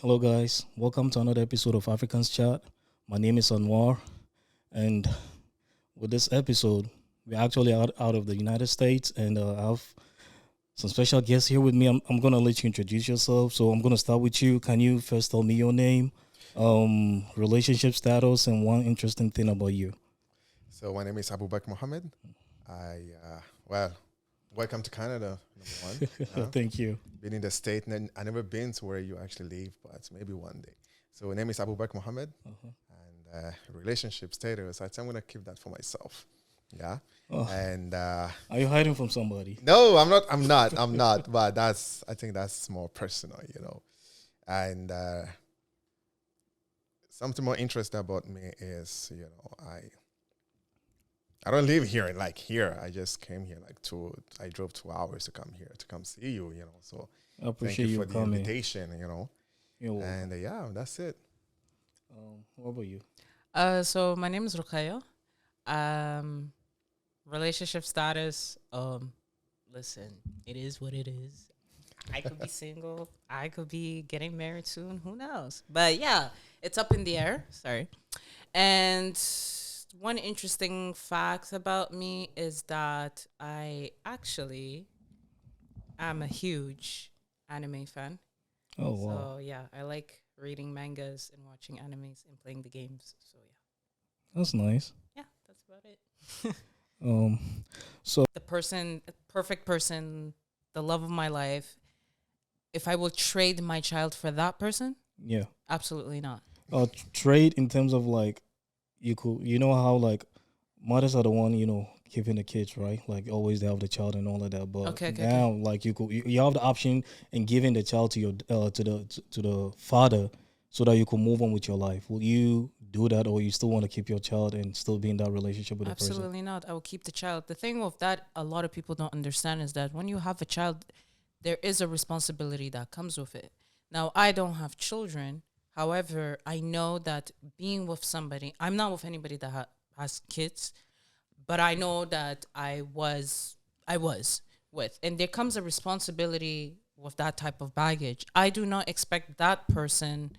Hello, guys. Welcome to another episode of Afrikanzchat. My name is Anwar, and with this episode, we're actually out of the United States, and I have some special guests here with me. I'm going to let you introduce yourself. So I'm going to start with you. Can you first tell me your name, relationship status, and one interesting thing about you? So my name is Abubakar Mohammed. Well, welcome to Canada, number one. Thank you. Been in the state, and I never been to where you actually live, but maybe one day. So my name is Abubakar Mohammed, Uh-huh. and relationship status, I think I'm gonna keep that for myself. Yeah, Oh, and are you hiding from somebody? no, I'm not. I'm not. I'm not. But I think that's more personal. And something more interesting about me is, I don't live here like here. I just came here like I drove 2 hours to come here to come see you. So I thank appreciate you you for the coming. invitation. You're welcome. And yeah, that's it. What about you? So my name is Rukaya. Um, Relationship status. Listen, it is what it is. I could be single. I could be getting married soon. Who knows? But yeah, it's up in the air. Sorry. And one interesting fact about me is that I actually am a huge anime fan. Oh, wow. So yeah, I like reading mangas and watching animes and playing the games. So That's nice. yeah, that's about it. Um, so, The person, perfect person, the love of my life. If I will trade my child for that person, yeah. absolutely not. Trade in terms of like you know how like mothers are the one keeping the kids, right? Like always they have the child and all of that, but Okay. now like you have the option in giving the child to your to the father so that you can move on with your life. Will you do that, or you still want to keep your child and still be in that relationship with the person? Absolutely not. I will keep the child. The thing with that, a lot of people don't understand is that when you have a child, there is a responsibility that comes with it. Now, I don't have children. However, I know that being with somebody, I'm not with anybody that has kids, but I know that I was with, and there comes a responsibility with that type of baggage. I do not expect that person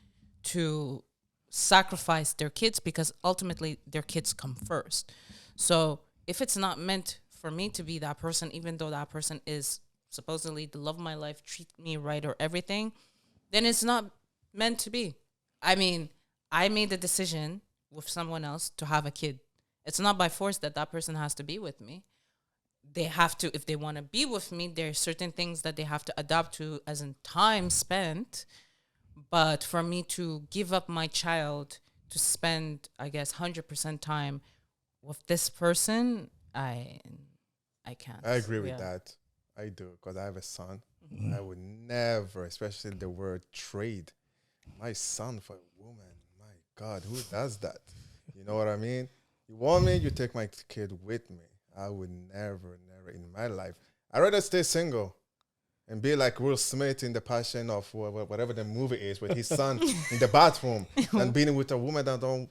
to sacrifice their kids because ultimately their kids come first. So if it's not meant for me to be that person, even though that person is supposedly the love of my life, treat me right or everything, then it's not meant to be. I mean, I made the decision with someone else to have a kid. It's not by force that that person has to be with me. They have to, if they want to be with me, there are certain things that they have to adapt to, as in time spent. But for me to give up my child to spend, I guess, 100% time with this person, I can't. I agree with Yeah. that. I do because I have a son. Mhm. I would never, especially the word trade, my son for a woman. My God, who does that? You know what I mean? You want me? You take my kid with me. I would never in my life. I'd rather stay single and be like Will Smith in The Passion of whatever the movie is with his son in the bathroom than being with a woman that don't.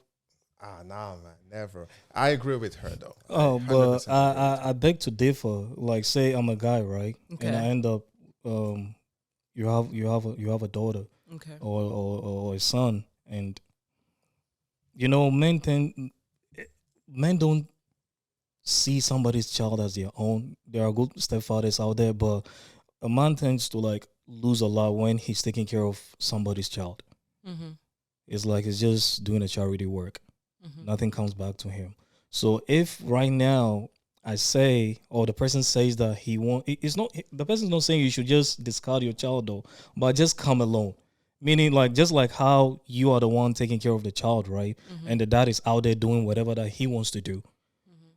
Nah, man, never. I agree with her though. I Oh, but 100% agree with I her. beg to differ. Like, say I'm a guy, right, and I Okay. end up um, you have a daughter Okay. or a son, and men don't see somebody's child as their own. There are good stepfathers out there, but a man tends to like lose a lot when he's taking care of somebody's child. Mm-hmm. It's like he's just doing a charity work. Mm-hmm. Nothing comes back to him. So if right now I say, or the person says that he want, it's not the person's not saying you should just discard your child though, but just come alone. Meaning, like just like how you are the one taking care of the child, right? Mm-hmm. And the dad is out there doing whatever that he wants to do. Mm-hmm.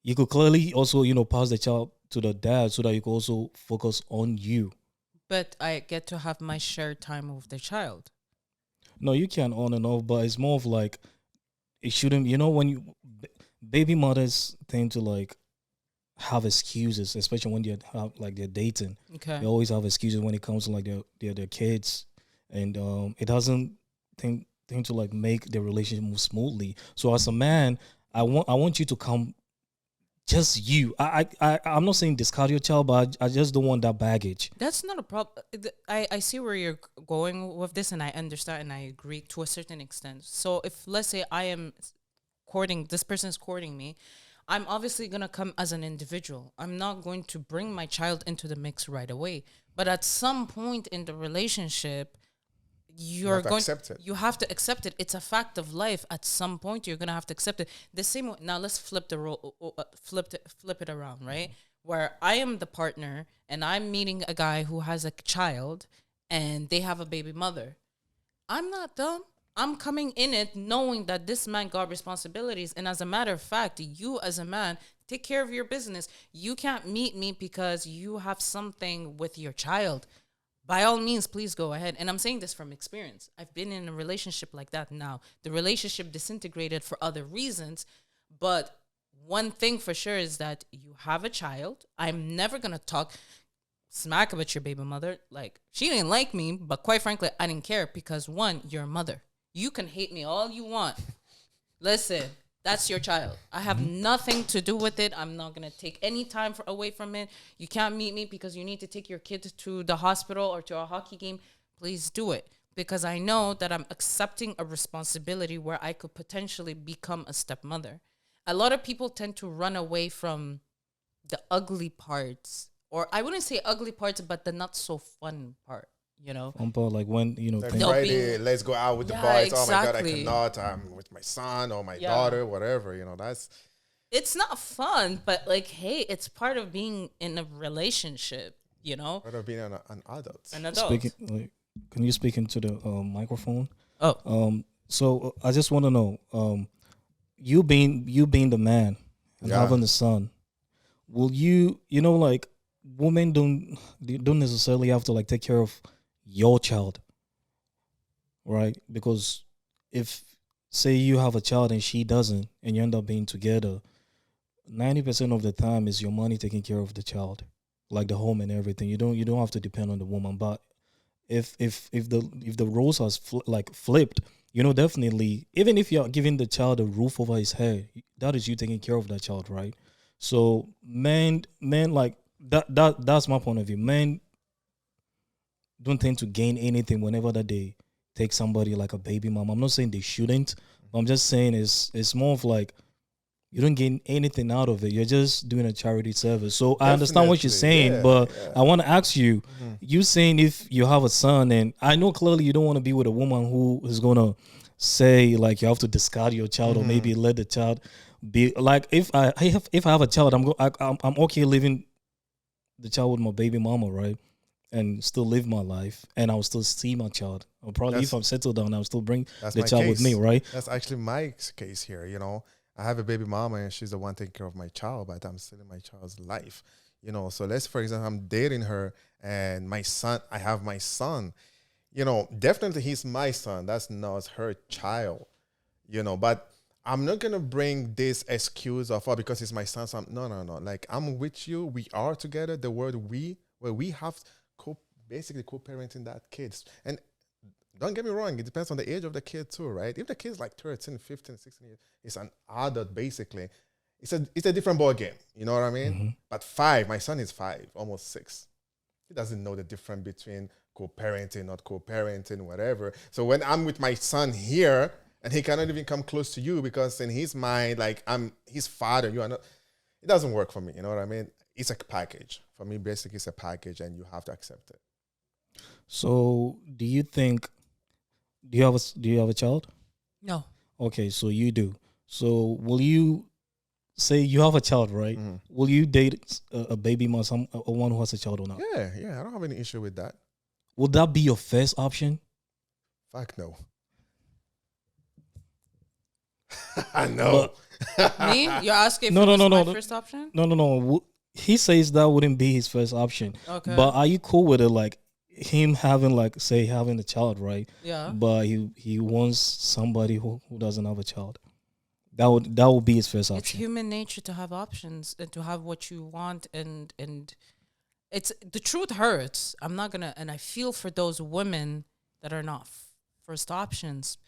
You could clearly also, pass the child to the dad so that you could also focus on you. But I get to have my shared time with the child. No, you can on and off, but it's more of like it shouldn't. When baby mothers tend to like have excuses, especially when they're dating. Okay. They always have excuses when it comes to like their kids, and it doesn't tend to like make the relationship move smoothly. So as a man, I want you to come just you. I'm not saying discard your child, but I just don't want that baggage. That's not a problem. I see where you're going with this, and I understand and I agree to a certain extent. So if let's say I am courting, this person is courting me, I'm obviously gonna come as an individual. I'm not going to bring my child into the mix right away. But at some point in the relationship, You you're have to going accept it. you have to accept it. It's a fact of life. At some point you're gonna have to accept it. The same way, now let's flip the role, flip it around, right? Where I am the partner and I'm meeting a guy who has a child and they have a baby mother. I'm not dumb. I'm coming in it knowing that this man got responsibilities. And as a matter of fact, you as a man, take care of your business. You can't meet me because you have something with your child. By all means, please go ahead. And I'm saying this from experience. I've been in a relationship like that now. The relationship disintegrated for other reasons. But one thing for sure is that you have a child. I'm never going to talk smack about your baby mother. Like, she didn't like me, but quite frankly, I didn't care because one, you're a mother. You can hate me all you want. Listen, that's your child. I have nothing to do with it. I'm not going to take any time away from it. You can't meet me because you need to take your kid to the hospital or to a hockey game. Please do it because I know that I'm accepting a responsibility where I could potentially become a stepmother. A lot of people tend to run away from the ugly parts, or I wouldn't say ugly parts, but the not so fun part, you know? Like when Like things, They'll Friday, be- let's go out with the Yeah, boys. Oh my God, I exactly. cannot. I'm with my son or my Yeah. daughter, whatever. That's It's not fun, but like, hey, it's part of being in a relationship, you know? part of being an adult. An adult. speaking, like, can you speak into the microphone? Oh, So I just want to know, you being the man and Yeah. having the son, will you, like, women don't necessarily have to like take care of your child, right? Because if say you have a child and she doesn't, and you end up being together, 90% of the time is your money taking care of the child, like the home and everything. You don't have to depend on the woman. But if the roles are flipped, definitely, even if you're giving the child a roof over his head, that is you taking care of that child, right? So men like that's my point of view. Men don't tend to gain anything whenever that they take somebody like a baby mom. I'm not saying they shouldn't, but I'm just saying it's more of like you don't gain anything out of it. You're just doing a charity service. So I understand what you're Definitely, saying, yeah, but yeah. I want to ask you, you saying if you have a son, and I know clearly you don't want to be with a woman who is gonna say like you have to discard your child or maybe let the child be like if I have a child, I'm okay leaving the child with my baby mama, right? And still live my life, and I'll still see my child. I'll probably, if That's- I'm settled down, I'll still bring That's the my child case. with me, right? That's actually my case here. I have a baby mama and she's the one taking care of my child, but I'm still in my child's life. So let's, for example, I'm dating her and I have my son. Definitely he's my son. That's not her child. But I'm not gonna bring this excuse of because he's my son. So no. Like I'm with you. We are together. The word we, where we have basically co-parenting that kids. And don't get me wrong, it depends on the age of the kid too, right? If the kid's like 13, 15, 16 years, it's an adult basically. It's a different ball game. You know what I mean? But 5, my son is 5, almost 6. He doesn't know the difference between co-parenting, not co-parenting, whatever. So when I'm with my son here, and he cannot even come close to you because in his mind, like I'm his father, you are not. It doesn't work for me. You know what I mean? It's a package for me. Basically, it's a package, and you have to accept it. So, do you think? Do you have a child? no. Okay, so you do. So, will you say you have a child, right? Will you date a baby mom, a one who has a child or not? Yeah. I don't have any issue with that. Would that be your first option? Fuck no. I know. Me? You're asking if No, it no, was no, my no. first option? No. He says that wouldn't be his first option. Okay. But are you cool with it? Like him having having a child, right? Yeah. But he wants somebody who doesn't have a child. That would be his first It's option. human nature to have options and to have what you want, and it's the truth hurts. I'm not gonna, and I feel for those women that are not first options,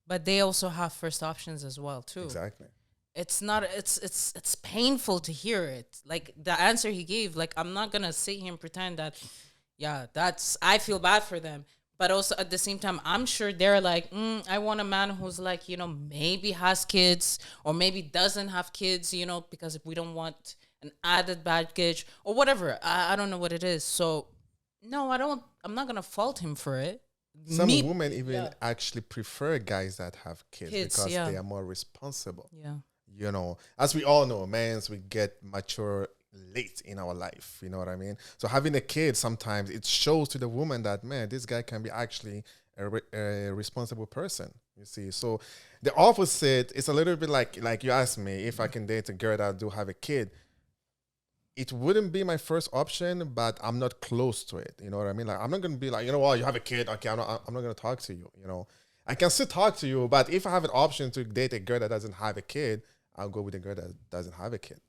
but they also have first options as well too. Exactly. it's not it's painful to hear it. Like the answer he gave, like I'm not gonna sit here and pretend that yeah, that's I feel bad for them. But also at the same time, I'm sure they're like, I want a man who's like, maybe has kids or maybe doesn't have kids, because if we don't want an added baggage or whatever. I don't know what it is. So no, I'm not gonna fault him for it. Some Me, women even yeah, actually prefer guys that have kids kids, because yeah, they are more responsible. yeah. As we all know, mans, we get mature late in our life. You know what I mean? So having a kid, sometimes it shows to the woman that, man, this guy can be actually a responsible person. You see, so the opposite is a little bit like you asked me if I can date a girl that do have a kid. It wouldn't be my first option, but I'm not close to it. You know what I mean? Like I'm not gonna be like, what, you have a kid, okay, I'm not gonna talk to you. I can still talk to you, but if I have an option to date a girl that doesn't have a kid, I'll go with a girl that doesn't have a kid.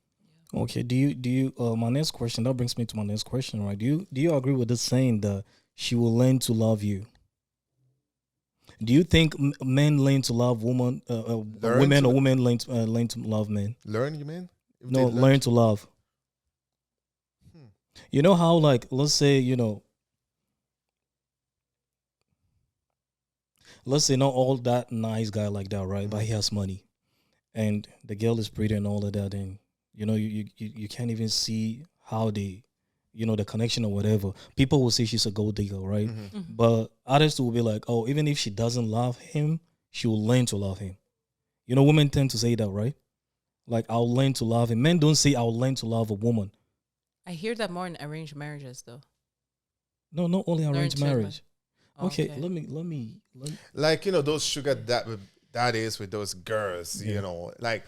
Okay. Do you? My next question. That brings me to my next question. Right? Do you agree with this saying that she will learn to love you? Do you think men learn to love Learn women, to or women learn to love men? learn, you mean? If they No, learn learn to, to love. hmm. You know how, like, let's say, not all that nice guy like that, right? But Mhm. he has money, and the girl is pretty and all of that, and you can't even see how they, the connection or whatever. People will say she's a gold digger, right? Mhm. Mhm. But others will be like, oh, even if she doesn't love him, she will learn to love him. Women tend to say that, right? Like, I'll learn to love him. Men don't say I'll learn to love a woman. I hear that more in arranged marriages, though. No, not only Learn arranged to. marriage. Okay, Okay. let me. Like those sugar that is with those girls. Yeah. Like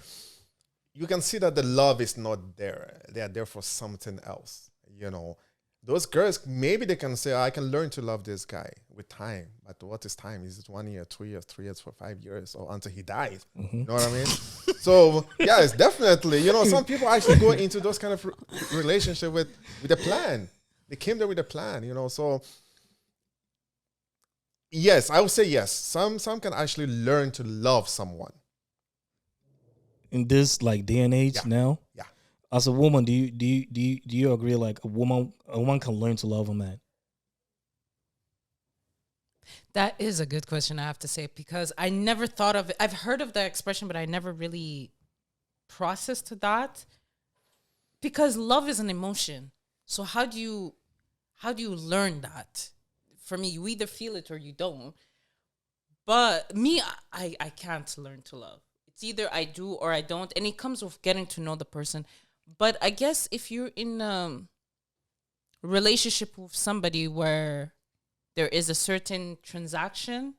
you can see that the love is not there. They are there for something else. Those girls, maybe they can say, I can learn to love this guy with time. But what is time? Is it 1 year, 2 years, 3 years, for 5 years, or until he dies? Hmm. You know what I mean? So yeah, it's definitely, some people actually go into those kind of relationship with a plan. They came there with a plan, So yes, I would say yes. Some can actually learn to love someone. In this, like, day and age Yeah, now, yeah. as a woman, do you agree, like, a woman can learn to love a man? That is a good question, I have to say, because I never thought of it. I've heard of the expression, but I never really processed that. Because love is an emotion. So how do you learn that? For me, you either feel it or you don't. But me, I can't learn to love. It's either I do or I don't, and it comes with getting to know the person. But I guess if you're in a relationship with somebody where there is a certain transaction,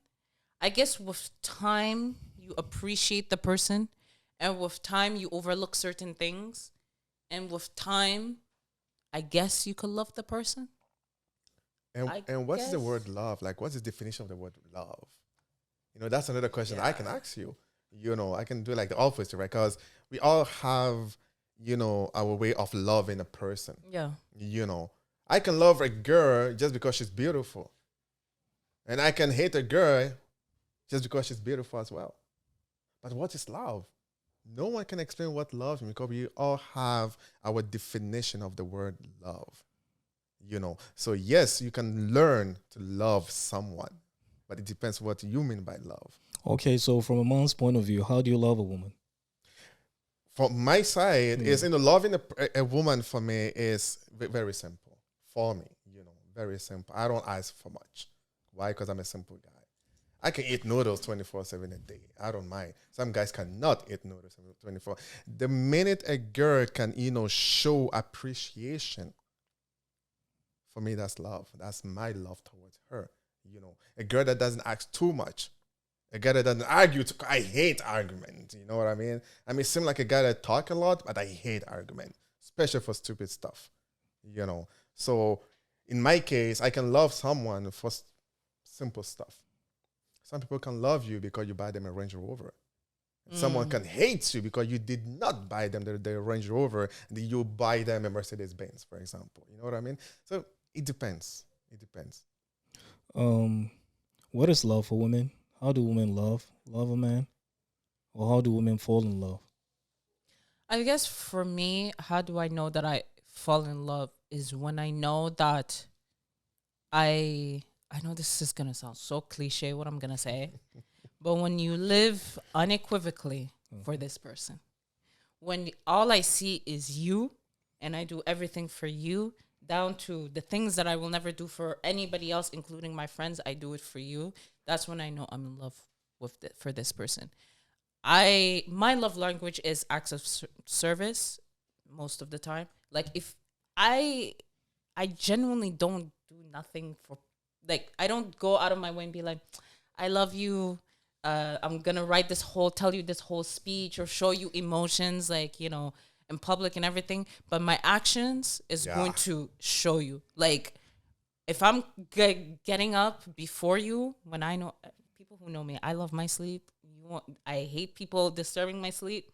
I guess with time you appreciate the person, and with time you overlook certain things, and with time, I guess you could love the person. And I and what is the guess. word love? Like, what's the definition of the word love? That's another question I Yeah. can ask you. I can do like the opposite, right? Because we all have, our way of loving a person. Yeah. You know, I can love a girl just because she's beautiful, and I can hate a girl just because she's beautiful as well. But what is love? No one can explain what love is because we all have our definition of the word love. So yes, you can learn to love someone, but it depends what you mean by love. Okay, so from a man's point of view, how do you love a woman? From my side, Yeah. is loving a woman for me is very simple. For me, very simple. I don't ask for much. Why? Because I'm a simple guy. I can eat noodles 24/7 a day. I don't mind. Some guys cannot eat noodles 24. The minute a girl can, show appreciation, for me, that's love. That's my love towards her. A girl that doesn't ask too much. A guy that doesn't argue. I hate argument. You know what I mean? I may seem like a guy that talk a lot, but I hate argument, especially for stupid stuff. So in my case, I can love someone for simple stuff. Some people can love you because you buy them a Range Rover. Someone can hate you because you did not buy them their Range Rover, and you buy them a Mercedes Benz, for example. You know what I mean? So it depends. It depends. Um, what is love for women? How do women love a man, or how do women fall in love? I guess for me, how do I know that I fall in love is when I know that I know this is gonna sound so cliche what I'm gonna say, but when you live unequivocally for this person, when all I see is you and I do everything for you, down to the things that I will never do for anybody else, including my friends, I do it for you. That's when I know I'm in love for this person. My love language is acts of service most of the time. Like if I I genuinely don't do nothing for, like, I don't go out of my way and be like, I love you. I'm gonna tell you this whole speech or show you emotions, like, in public and everything. But my actions is Yeah. going to show you. Like, if I'm getting up before you, when I know people who know me, I love my sleep. I hate people disturbing my sleep.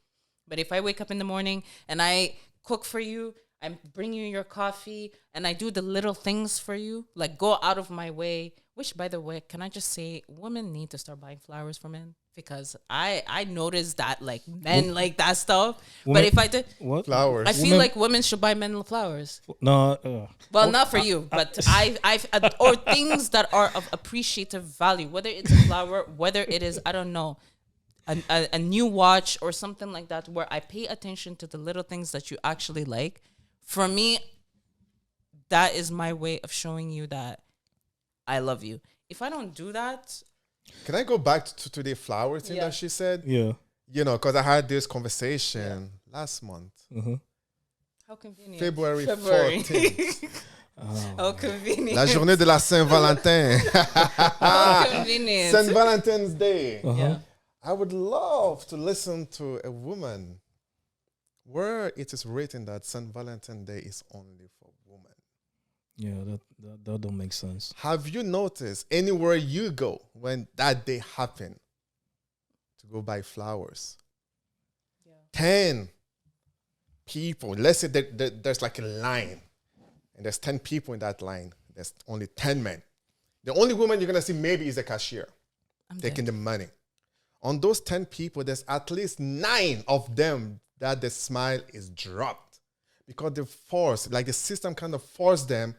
But if I wake up in the morning and I cook for you, I bring you your coffee, and I do the little things for you, like go out of my way. Which, by the way, can I just say, women need to start buying flowers for men, because I noticed that like men like that stuff. But Women, if I did, what? Flowers. I feel Women, like women should buy men flowers. no, Well, not for you, but or things that are of appreciative value, whether it's a flower, whether it is, I don't know, a new watch or something like that, where I pay attention to the little things that you actually like. For me, that is my way of showing you that I love you. If I don't do that, Can I go back to the flower thing Yeah. that she said? yeah. Because I had this conversation last month, how convenient. February February. 14th. How convenient. La journée de la Saint-Valentin. How convenient. Saint Valentine's Day. Yeah. I would love to listen to a woman where it is written that Saint Valentine's Day is only for women. Yeah, that don't make sense. Have you noticed anywhere you go when that day happen to go buy flowers? Yeah. 10 people. Let's say there's like a line, and there's 10 people in that line. There's only 10 men. The only woman you're going to see maybe is the cashier I'm taking dead. the money. On those 10 people, there's at least 9 of them that the smile is dropped, because the system kind of forced them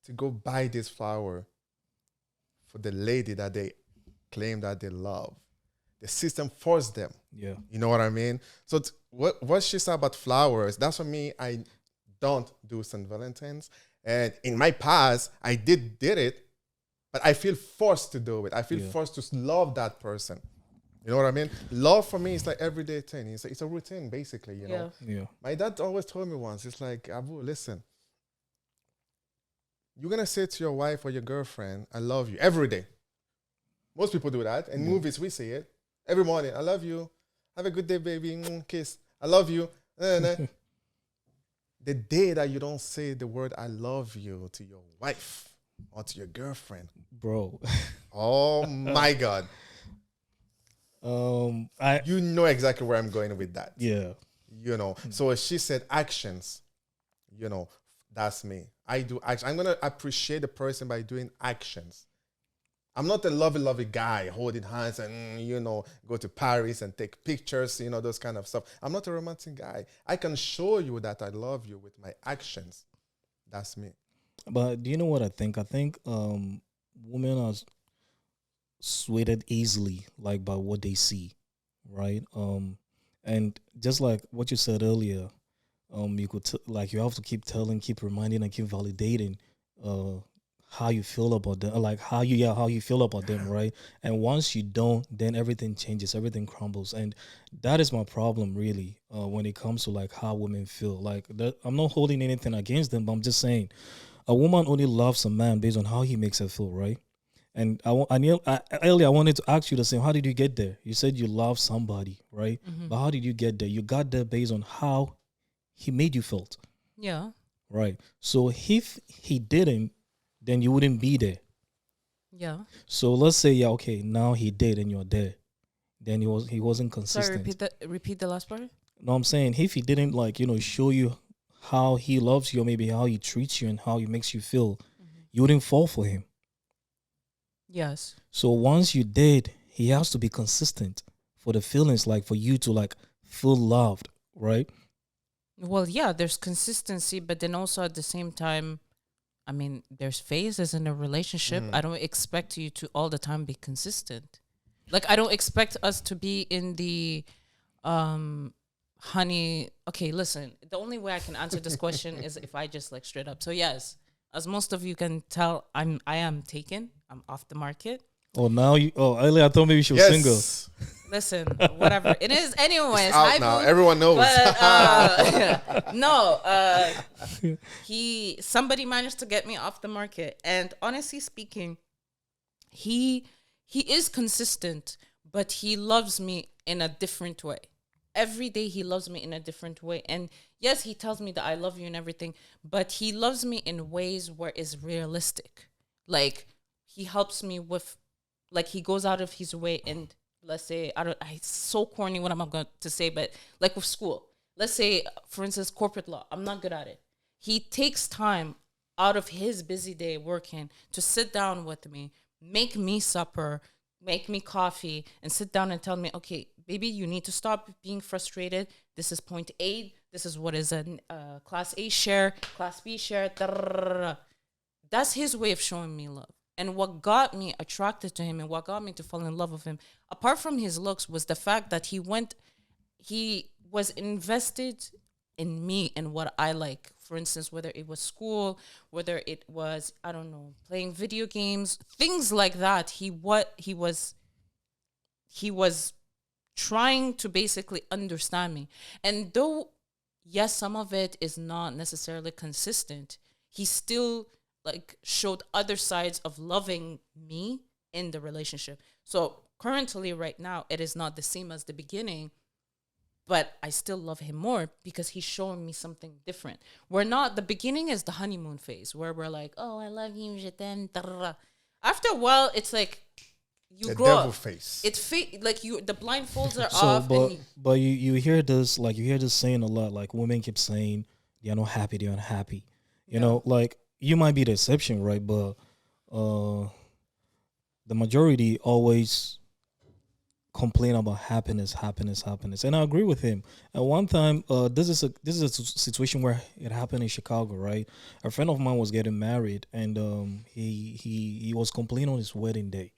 to go buy this flower for the lady that they claim that they love. The system forced them. Yeah. You know what I mean? So what she said about flowers, that's for me. I don't do St. Valentine's. And in my past, I did it, but I feel forced to do it. I feel forced to love that person. You know what I mean? Love for me is like everyday thing. It's a routine, basically, you know. Yeah. My dad always told me once, it's like, Abu, listen, you're going to say to your wife or your girlfriend, I love you, every day. Most people do that. In movies, we say it. Every morning, I love you. Have a good day, baby. Kiss. I love you. The day that you don't say the word I love you to your wife or to your girlfriend, Bro. oh my God. You know exactly where I'm going with that. Yeah. So she said actions, that's me. I do action. I'm going to appreciate the person by doing actions. I'm not a lovey guy holding hands and, go to Paris and take pictures, those kind of stuff. I'm not a romantic guy. I can show you that I love you with my actions. That's me. But do you know what I think? I think women are swayed easily, like, by what they see, right? And just like what you said earlier, you could you have to keep telling, keep reminding, and keep validating how you feel about them, like how you feel about them, right? And once you don't, then everything changes, everything crumbles, and that is my problem, really, when it comes to like how women feel. Like that, I'm not holding anything against them, but I'm just saying, a woman only loves a man based on how he makes her feel, right? And earlier I wanted to ask you the same. How did you get there? You said you love somebody, right? But how did you get there? You got there based on how he made you felt, Yeah. right? So if he didn't, then you wouldn't be there. Yeah. So let's say, yeah, okay, now he did and you're there. Then he wasn't Sorry, consistent. repeat the last part. No, I'm saying if he didn't show you how he loves you, or maybe how he treats you and how he makes you feel, you wouldn't fall for him. Yes. So once you did, he has to be consistent for the feelings, like for you to like feel loved, right? Well, yeah, there's consistency, but then also at the same time, I mean, there's phases in a relationship. I don't expect you to all the time be consistent. Like, I don't expect us to be in the um honey. Okay, listen, the only way I can answer this question is if I just like straight up. So yes, as most of you can tell, I am taken. I'm off the market. Oh, now you. Oh, earlier I thought maybe she was single. Yes, Listen, whatever it is, anyways. out Hi, now. boo. Everyone knows. But no, somebody managed to get me off the market, and honestly speaking, he is consistent, but he loves me in a different way. Every day he loves me in a different way, and yes, he tells me that I love you and everything, but he loves me in ways where it's realistic. Like he helps me with, like he goes out of his way and let's say it's so corny what I'm going to say, but like with school, let's say for instance corporate law, I'm not good at it. He takes time out of his busy day working to sit down with me, make me supper, make me coffee, and sit down and tell me, okay, baby, you need to stop being frustrated. This is point A. This is what is a class A share, class B share. That's his way of showing me love. And what got me attracted to him and what got me to fall in love with him, apart from his looks, was the fact that he was invested in me and what I like. For instance, whether it was school, whether it was, I don't know, playing video games, things like that. He was trying to basically understand me. And though, yes, some of it is not necessarily consistent, he still like showed other sides of loving me in the relationship. So currently right now it is not the same as the beginning, but I still love him more because he's showing me something different. We're not, the beginning is the honeymoon phase where we're like, oh, I love you, je t'aime, tarara. After a while it's like you The grow devil up. face. It's like you, the blindfolds are So, off, and but you hear this, like you hear this saying a lot. Like women keep saying they're not happy, they're unhappy. You know, like you might be the exception, right? But uh, the majority always complain about happiness, happiness, happiness, and I agree with him. At one time, this is a situation where it happened in Chicago, right? A friend of mine was getting married, and he was complaining on his wedding day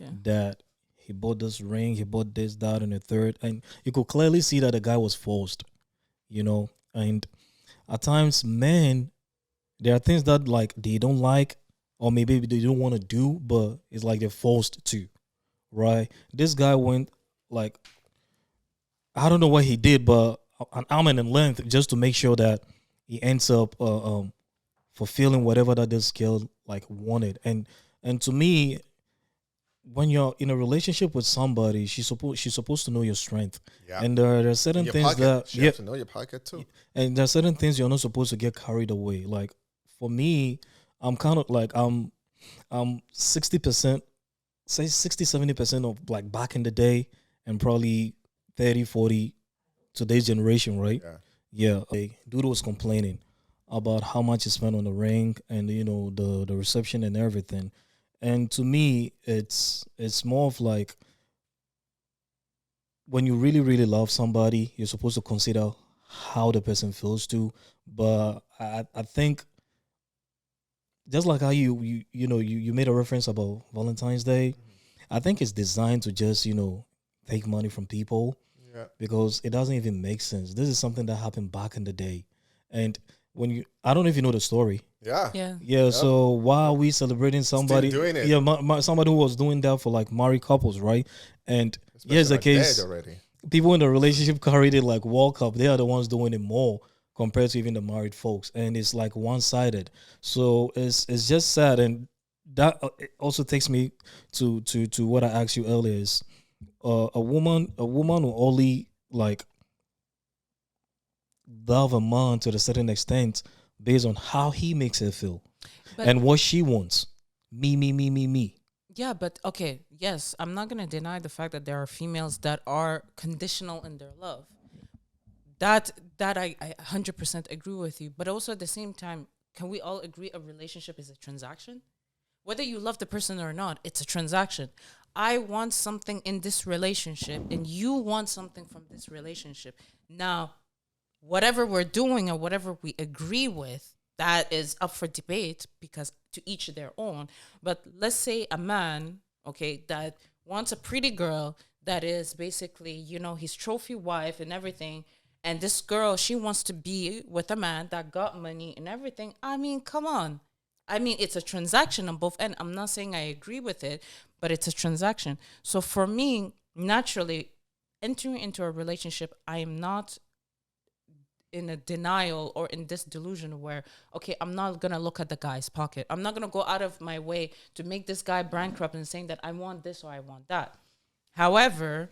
okay. that he bought this ring, he bought this, that, and the third, and you could clearly see that the guy was forced, you know. And at times, men, there are things that like they don't like, or maybe they don't want to do, but it's like they're forced to, right? This guy went like, I don't know what he did, but an arm and a length just to make sure that he ends up fulfilling whatever that this girl like wanted. And to me, when you're in a relationship with somebody, she's supposed to know your strength. Yeah. And there are certain Your things pocket. that She has to know your pocket too. and there are certain things you're not supposed to get carried away. Like for me, I'm kind of like I'm 60%, say 60-70% of like back in the day, and probably 30-40 today's generation, right? Yeah. Yeah, dude was complaining about how much he spent on the ring and the reception and everything. And to me, it's more of like when you really really love somebody, you're supposed to consider how the person feels too. But I think just like how you made a reference about Valentine's Day, I think it's designed to just take money from people Yeah. because it doesn't even make sense. This is something that happened back in the day, and I don't know if you know the story. Yeah. Yeah. Yeah, Yep. so why are we celebrating somebody? doing it. Yeah, somebody who was doing that for like married couples, right? And here's the Especially my case: dad already. people in the relationship carried it like World Cup. They are the ones doing it more compared to even the married folks, and it's like one sided. So it's just sad, and that it also takes me to what I asked you earlier: is a woman will only like love a man to a certain extent based on how he makes her feel But and what she wants. Me. yeah, but okay, yes, I'm not gonna deny the fact that there are females that are conditional in their love. That I 100% agree with you. But also at the same time, can we all agree a relationship is a transaction? Whether you love the person or not, it's a transaction. I want something in this relationship, and you want something from this relationship. Now, whatever we're doing or whatever we agree with, that is up for debate because to each their own. But let's say a man, okay, that wants a pretty girl that is basically, his trophy wife and everything. And this girl, she wants to be with a man that got money and everything. I mean, come on. I mean, it's a transaction on both ends. I'm not saying I agree with it, but it's a transaction. So for me, naturally, entering into a relationship, I am not in a denial or in this delusion where, okay, I'm not going to look at the guy's pocket. I'm not going to go out of my way to make this guy bankrupt and saying that I want this or I want that. However,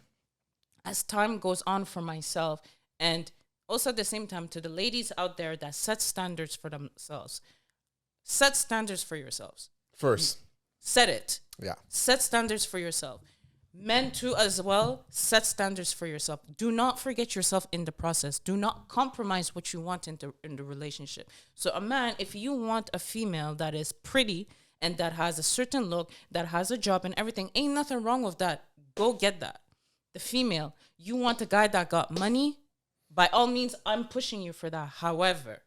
as time goes on for myself, and also at the same time to the ladies out there that set standards for themselves, set standards for yourselves. First. Set it. Yeah. Set standards for yourself. Men too as well, set standards for yourself. Do not forget yourself in the process. Do not compromise what you want in the relationship. So a man, if you want a female that is pretty and that has a certain look, that has a job and everything, ain't nothing wrong with that. Go get that. The female, you want a guy that got money, by all means, I'm pushing you for that. However,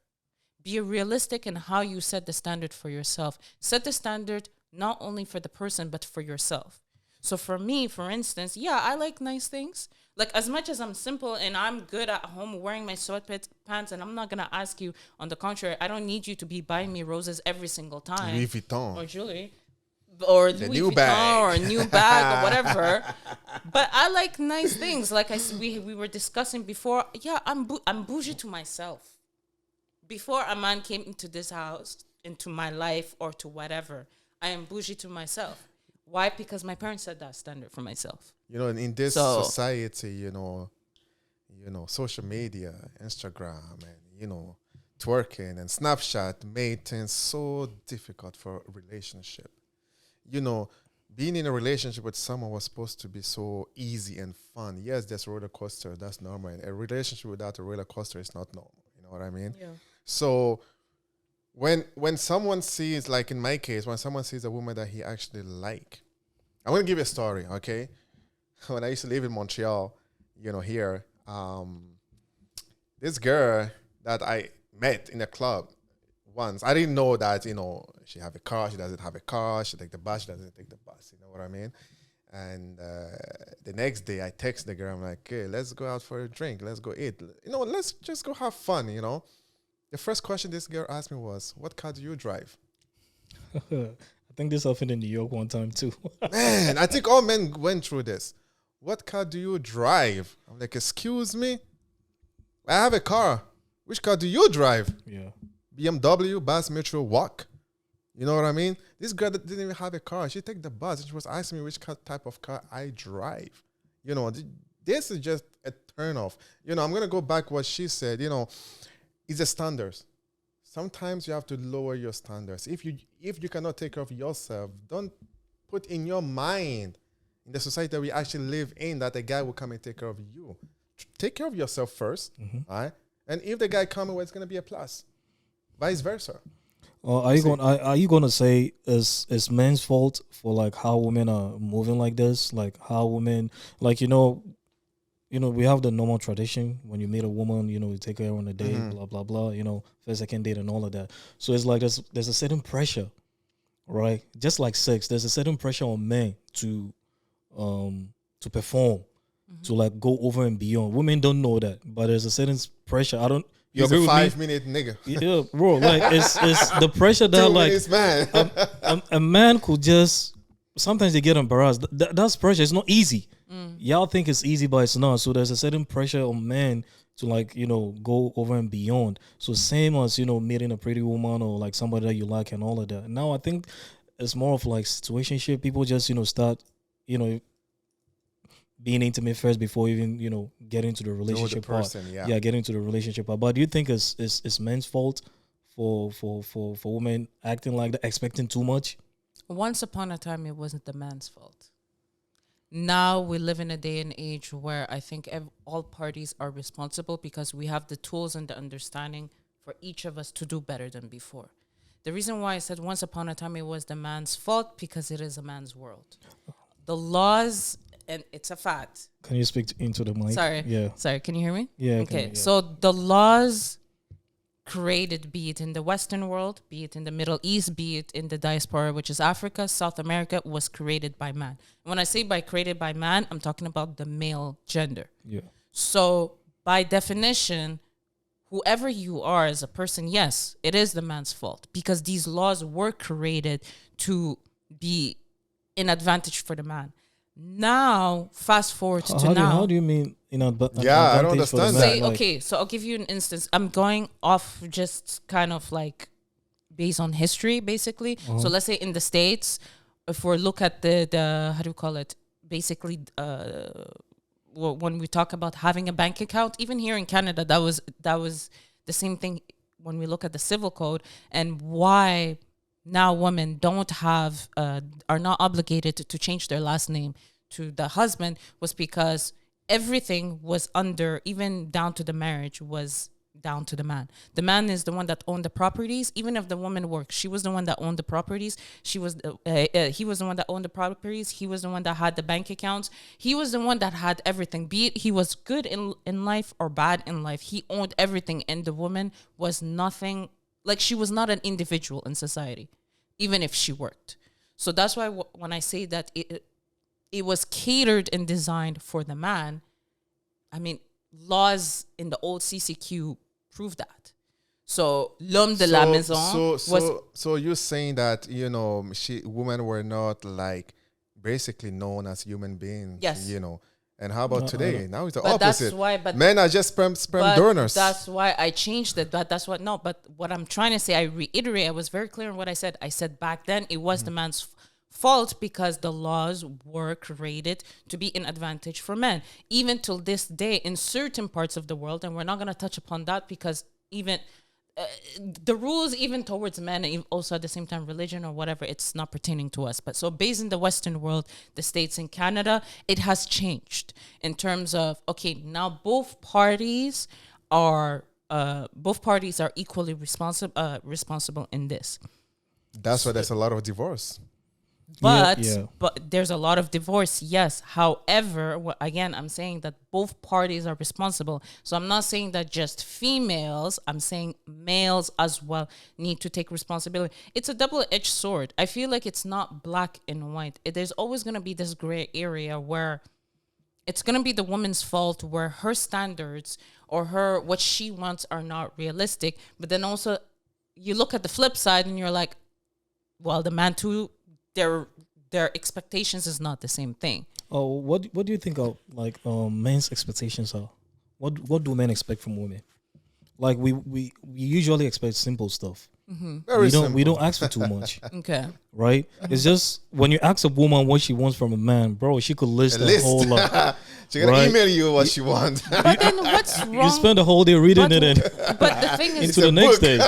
be realistic in how you set the standard for yourself. Set the standard not only for the person, but for yourself. So for me, for instance, yeah, I like nice things. Like as much as I'm simple and I'm good at home wearing my sweatpants and I'm not going to ask you, on the contrary, I don't need you to be buying me roses every single time. Louis Vuitton. Or jewelry. Or The Louis new Vuitton bag. or a new bag or whatever. But I like nice things. Like we were discussing before. Yeah, I'm bougie to myself. Before a man came into this house, into my life or to whatever, I am bougie to myself. Why? Because my parents set that standard for myself. In this society, social media, Instagram, and, twerking and Snapchat made things so difficult for a relationship. Being in a relationship with someone was supposed to be so easy and fun. Yes, there's roller coaster. That's normal. And a relationship without a roller coaster is not normal. You know what I mean? Yeah. So when someone sees, like in my case, when someone sees a woman that he actually like, I'm going to give you a story, okay? When I used to live in Montreal, here, this girl that I met in a club once, I didn't know that, she have a car, she doesn't have a car, she take the bus, she doesn't take the bus, you know what I mean? And the next day I text the girl, I'm like, hey, let's go out for a drink, let's go eat. Let's just go have fun, The first question this girl asked me was, what car do you drive? I think this happened in New York one time too. Man, I think all men went through this. What car do you drive? I'm like, excuse me? I have a car. Which car do you drive? Yeah. BMW, bus, metro, walk. You know what I mean? This girl that didn't even have a car. She take the bus and she was asking me which type of car I drive. This is just a turn off. I'm going to go back what she said. It's the standards. Sometimes you have to lower your standards. If you cannot take care of yourself, don't put in your mind in the society that we actually live in that a guy will come and take care of you. Take care of yourself first, all right? And if the guy comes, well, it's going to be a plus. Vice versa. Are you going to say it's men's fault for like how women are moving like this? Like how women, like, we have the normal tradition when you meet a woman, you take her on a date, blah, blah, blah, first, second date and all of that. So it's like there's a certain pressure, right? Just like sex, there's a certain pressure on men to perform, to like go over and beyond. Women don't know that, but there's a certain pressure. You He's agree a with 5-minute nigga. Yeah, bro. Like it's the pressure that 2 like minutes, man. a man could just sometimes they get embarrassed. That's pressure. It's not easy. Y'all think it's easy, but it's not. So there's a certain pressure on men to like go over and beyond. So same as meeting a pretty woman or like somebody that you like and all of that. Now I think it's more of like situationship. People just start being intimate first before even get into the relationship part. Get into the relationship part. But do you think it's men's fault for women acting like that, expecting too much? Once upon a time, it wasn't the man's fault. Now we live in a day and age where I think all parties are responsible because we have the tools and the understanding for each of us to do better than before. The reason why I said once upon a time it was the man's fault because it is a man's world. The laws and it's a fact. Can you speak into the mic? Sorry. Yeah. Sorry, can you hear me? Yeah. Okay. Yeah. So the laws created, be it in the Western world, be it in the Middle East, be it in the diaspora, which is Africa, South America, was created by man. When I say by created by man, I'm talking about the male gender. Yeah. So by definition, whoever you are as a person, yes, it is the man's fault because these laws were created to be an advantage for the man. Now, fast forward to now. How do you mean Yeah, I don't advantage for the understand man? that. Say, Like, okay, so I'll give you an instance. I'm going off just kind of like based on history, basically. So let's say in the States, if we look at the how do you call it? Basically, when we talk about having a bank account, even here in Canada, that was the same thing when we look at the civil code and why now women don't have are not obligated to change their last name to the husband was because everything was under, even down to the marriage, was down to the man. The man is the one that owned the properties. Even if the woman worked, she was the one that owned the properties. He was the one that owned the properties. He was the one that had the bank accounts. He was the one that had everything. Be it he was good in life or bad in life, he owned everything. And the woman was nothing, like she was not an individual in society, even if she worked. So that's why when I say that it was catered and designed for the man, I mean, laws in the old CCQ prove that. So l'homme de la maison was... So you're saying that, women were not like basically known as human beings, Yes. And how about today? Now it's the But opposite. that's why... Men are just sperm donors. That's why I changed it. That's what... No, but what I'm trying to say, I reiterate, I was very clear in what I said. I said back then it was the man's fault because the laws were created to be an advantage for men. Even till this day, in certain parts of the world, and we're not going to touch upon that because even the rules, even towards men, and also at the same time, religion or whatever, it's not pertaining to us. But so based in the Western world, the States and Canada, it has changed in terms of, okay, now both parties are equally responsible in this. That's why there's a lot of divorce. But Yeah. but there's a lot of divorce, yes. However, again, I'm saying that both parties are responsible. So I'm not saying that just females, I'm saying males as well need to take responsibility. It's a double-edged sword. I feel like it's not black and white. There's always going to be this gray area where it's going to be the woman's fault, where her standards or what she wants are not realistic. But then also you look at the flip side and you're like, well, the man too, their expectations is not the same thing. Oh, what do you think of like men's expectations are? What do men expect from women? Like we usually expect simple stuff. Very simple. We don't ask for too much, Okay. right? It's just when you ask a woman what she wants from a man, bro, she could list a whole lot. She's gonna Right. email you what she wants. But then what's wrong? You spend the whole day reading it and But the thing is, into the next book. day.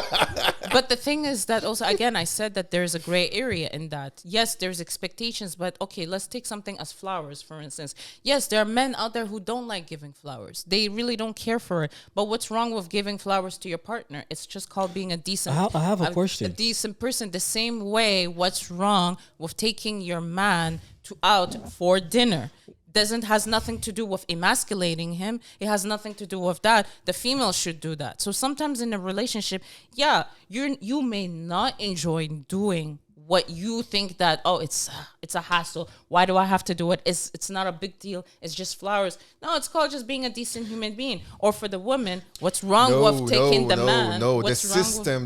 but the thing is that also, again, I said that there's a gray area in that. Yes, there's expectations, but okay, let's take something as flowers, for instance. Yes, there are men out there who don't like giving flowers. They really don't care for it. But what's wrong with giving flowers to your partner? It's just called being a decent... I have a question. A decent person. The same way, what's wrong with taking your man out for dinner? Has nothing to do with emasculating him. It has nothing to do with that. The female should do that. So sometimes in a relationship, yeah, you may not enjoy doing what you think that, oh, it's a hassle. Why do I have to do it? It's not a big deal. It's just flowers. No, it's called just being a decent human being. Or for the woman, what's wrong with taking the man? No, the What's wrong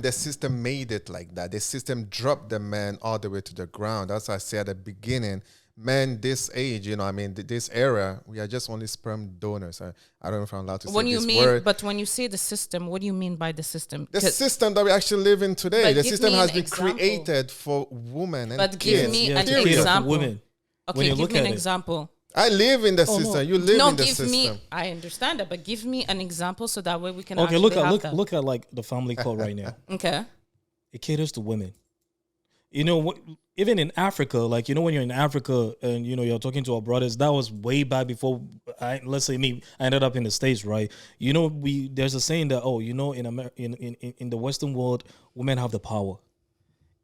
with- system made it like that. The system dropped the man all the way to the ground. That's what I said at the beginning. Men, this age, this era, we are just only sperm donors. I don't know if I'm allowed to say this word. But when you say the system, what do you mean by the system? The system that we actually live in today, But the give system me has an been example. created for women and But give kids. me Yeah, an to cater for example. women. When Okay, you give look me an at it. example. I live in the Oh, no. system. You live No, in the give system. me. I understand that, but give me an example so that way we can. Okay, actually have that. look at like the family code right now. Okay. It caters to women. Even in Africa, like when you're in Africa and you're talking to our brothers, that was way back before. Let's say me, I ended up in the States, right? There's a saying that in the Western world, women have the power.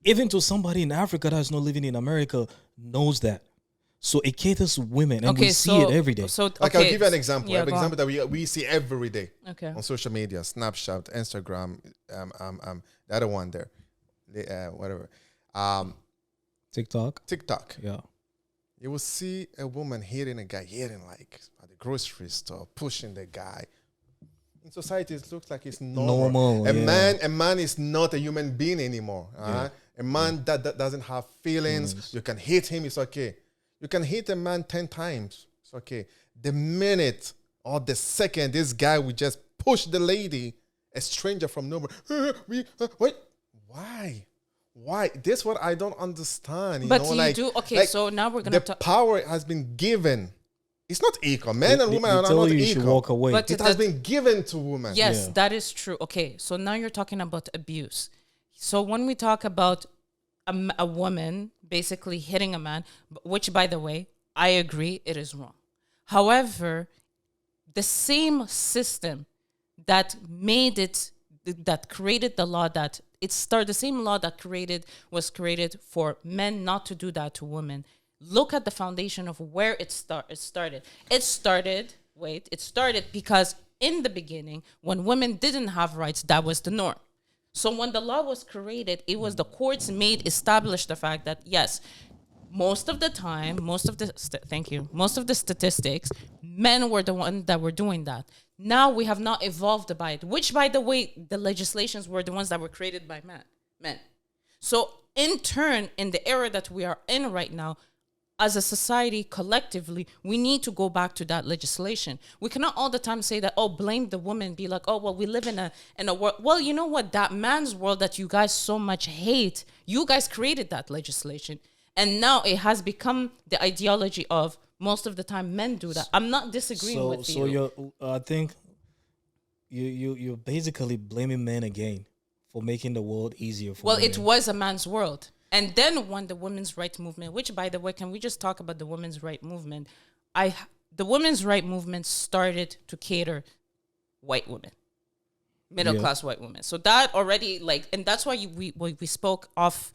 Even to somebody in Africa that's not living in America knows that. So it caters to women, and Okay, we see it every day. So Like, I'll give you an example. Yeah, An go example that we see every day Okay. on social media, Snapchat, Instagram, the other one there, whatever, TikTok. TikTok. Yeah. You will see a woman hitting a guy, hitting like at the grocery store, pushing the guy. In society, it looks like it's normal. A man is not a human being anymore. A man that doesn't have feelings. You can hit him, it's okay. You can hit a man 10 times, it's okay. The minute or the second this guy will just push the lady, a stranger from nowhere, wait, why? Why? This is what I don't understand. But you do. Okay, so now we're gonna the power has been given. It's not equal. Men and women are not you equal. should walk away. But It has been given to women. Yes, that is true. Okay, so now you're talking about abuse. So when we talk about a woman basically hitting a man, which, by the way, I agree, it is wrong. However, the same system that made it, that created the law that the same law that was created for men not to do that to women. Look at the foundation of where it started. It started because in the beginning, when women didn't have rights, that was the norm. So when the law was created, it was the courts established the fact that yes, most of the time, most of the statistics, men were the ones that were doing that. Now we have not evolved by it, which, by the way, the legislations were the ones that were created by men. So in turn, in the era that we are in right now, as a society, collectively, we need to go back to that legislation. We cannot all the time say that, blame the woman, be like, well, we live in a world. Well, you know what? That man's world that you guys so much hate, you guys created that legislation. And now it has become the ideology of most of the time men do that. I'm not disagreeing with you. So I think you're basically blaming men again for making the world easier for women. It was a man's world. And then when the women's rights movement, which, by the way, can we just talk about the women's rights movement? The women's rights movement started to cater white women, middle-class white women. So that already, and that's why we spoke off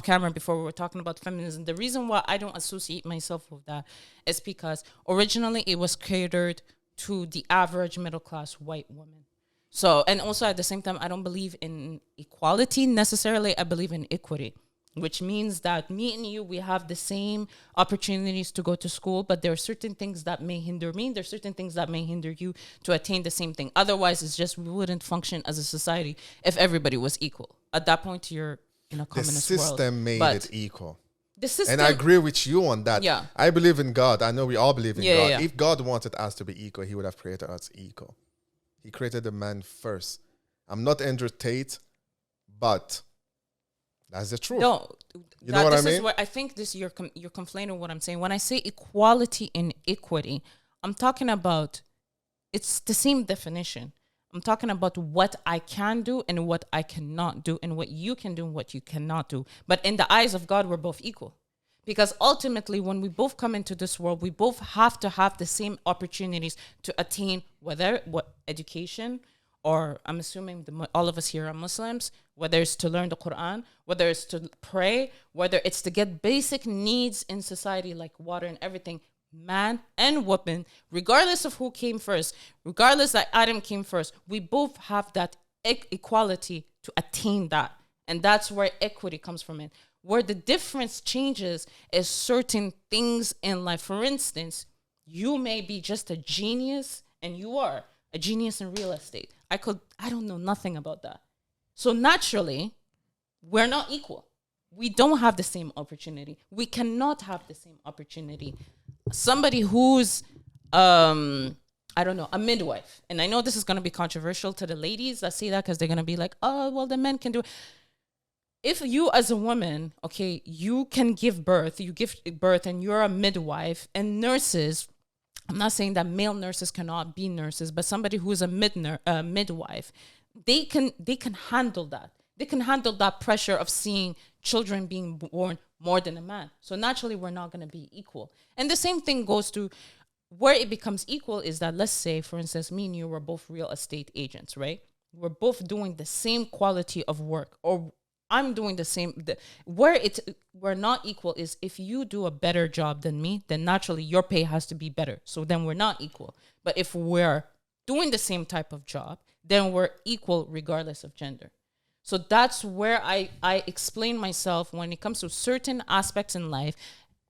camera before we were talking about feminism. The reason why I don't associate myself with that is because originally it was catered to the average middle-class white woman. So, and also at the same time, I don't believe in equality necessarily. I believe in equity, which means that me and you, we have the same opportunities to go to school, but there are certain things that may hinder me. There are certain things that may hinder you to attain the same thing. Otherwise, it's just we wouldn't function as a society if everybody was equal. At that point, you're in a communist world. The system made it equal. The system, and I agree with you on that. Yeah. I believe in God. I know we all believe in God. Yeah. If God wanted us to be equal, he would have created us equal. He created the man first. I'm not Andrew Tate, but that's the truth. No, you know what I mean? This is what I think. You're conflating what I'm saying. When I say equality and equity, I'm talking about it's the same definition. I'm talking about what I can do and what I cannot do, and what you can do and what you cannot do. But in the eyes of God, we're both equal. Because ultimately, when we both come into this world, we both have to have the same opportunities to attain what education, or I'm assuming all of us here are Muslims, whether it's to learn the Quran, whether it's to pray, whether it's to get basic needs in society like water and everything, man and woman, regardless of who came first, regardless that Adam came first, we both have that equality to attain that. And that's where equity comes from it. Where the difference changes is certain things in life. For instance, you may be just a genius, and you are a genius in real estate. I don't know nothing about that. So naturally, we're not equal. We don't have the same opportunity. We cannot have the same opportunity. Somebody who's, a midwife. And I know this is going to be controversial to the ladies that say that because they're going to be like, the men can do it. If you as a woman, you can give birth and you're a midwife, and nurses, I'm not saying that male nurses cannot be nurses, but somebody who is a midwife, they can handle that. They can handle that pressure of seeing children being born more than a man. So naturally, we're not going to be equal. And the same thing goes to where it becomes equal is that, let's say, for instance, me and you were both real estate agents, right? We're both doing the same quality of work, or I'm doing the same. Where we're not equal is if you do a better job than me, then naturally your pay has to be better. So then we're not equal. But if we're doing the same type of job, then we're equal regardless of gender. So that's where I explain myself when it comes to certain aspects in life.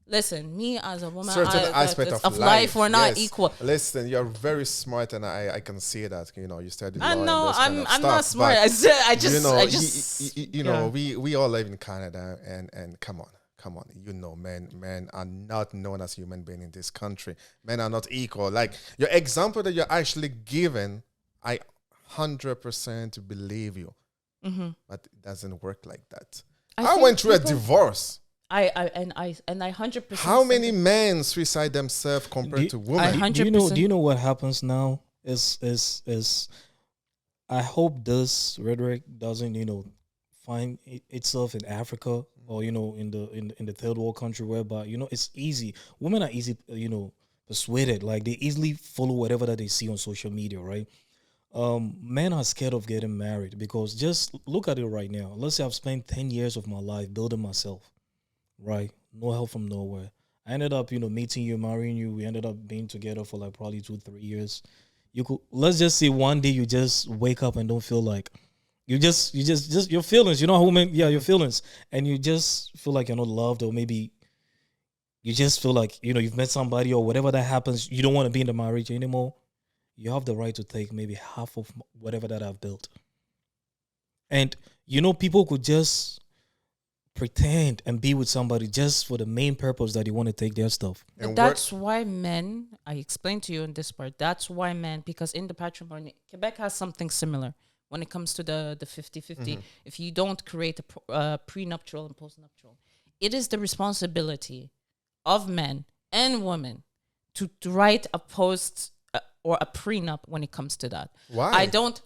Listen, me as a woman, Certain aspect of life, we're not equal. Listen, you're very smart, and I can see that. You studied law. I and know those kind of I'm stuff, not smart. but, I just you know, we all live in Canada, and come on, men are not known as human beings in this country. Men are not equal. Like your example that you're actually given, I 100% believe you, but it doesn't work like that. I went through a divorce. I 100%. How many men suicide themselves compared to women? Do you know what happens now? Is I hope this rhetoric doesn't find itself in Africa or in the third world country whereby it's easy. Women are easy persuaded, like they easily follow whatever that they see on social media, right? Men are scared of getting married because just look at it right now. Let's say I've spent 10 years of my life building myself. Right, no help from nowhere. I ended up, meeting you, marrying you. We ended up being together for like probably 2-3 years. Let's just say one day you just wake up and don't feel like you just your feelings. You know how women, your feelings, and you just feel like you're not loved, or maybe you just feel like you've met somebody or whatever that happens. You don't want to be in the marriage anymore. You have the right to take maybe half of whatever that I've built, and people could just pretend and be with somebody just for the main purpose that you want to take their stuff. And that's why men, I explained to you in this part, that's why men, because in the patrimony, Quebec has something similar when it comes to the 50-50. If you don't create a prenuptial and postnuptial, it is the responsibility of men and women to write a post or a prenup when it comes to that. Why? I don't...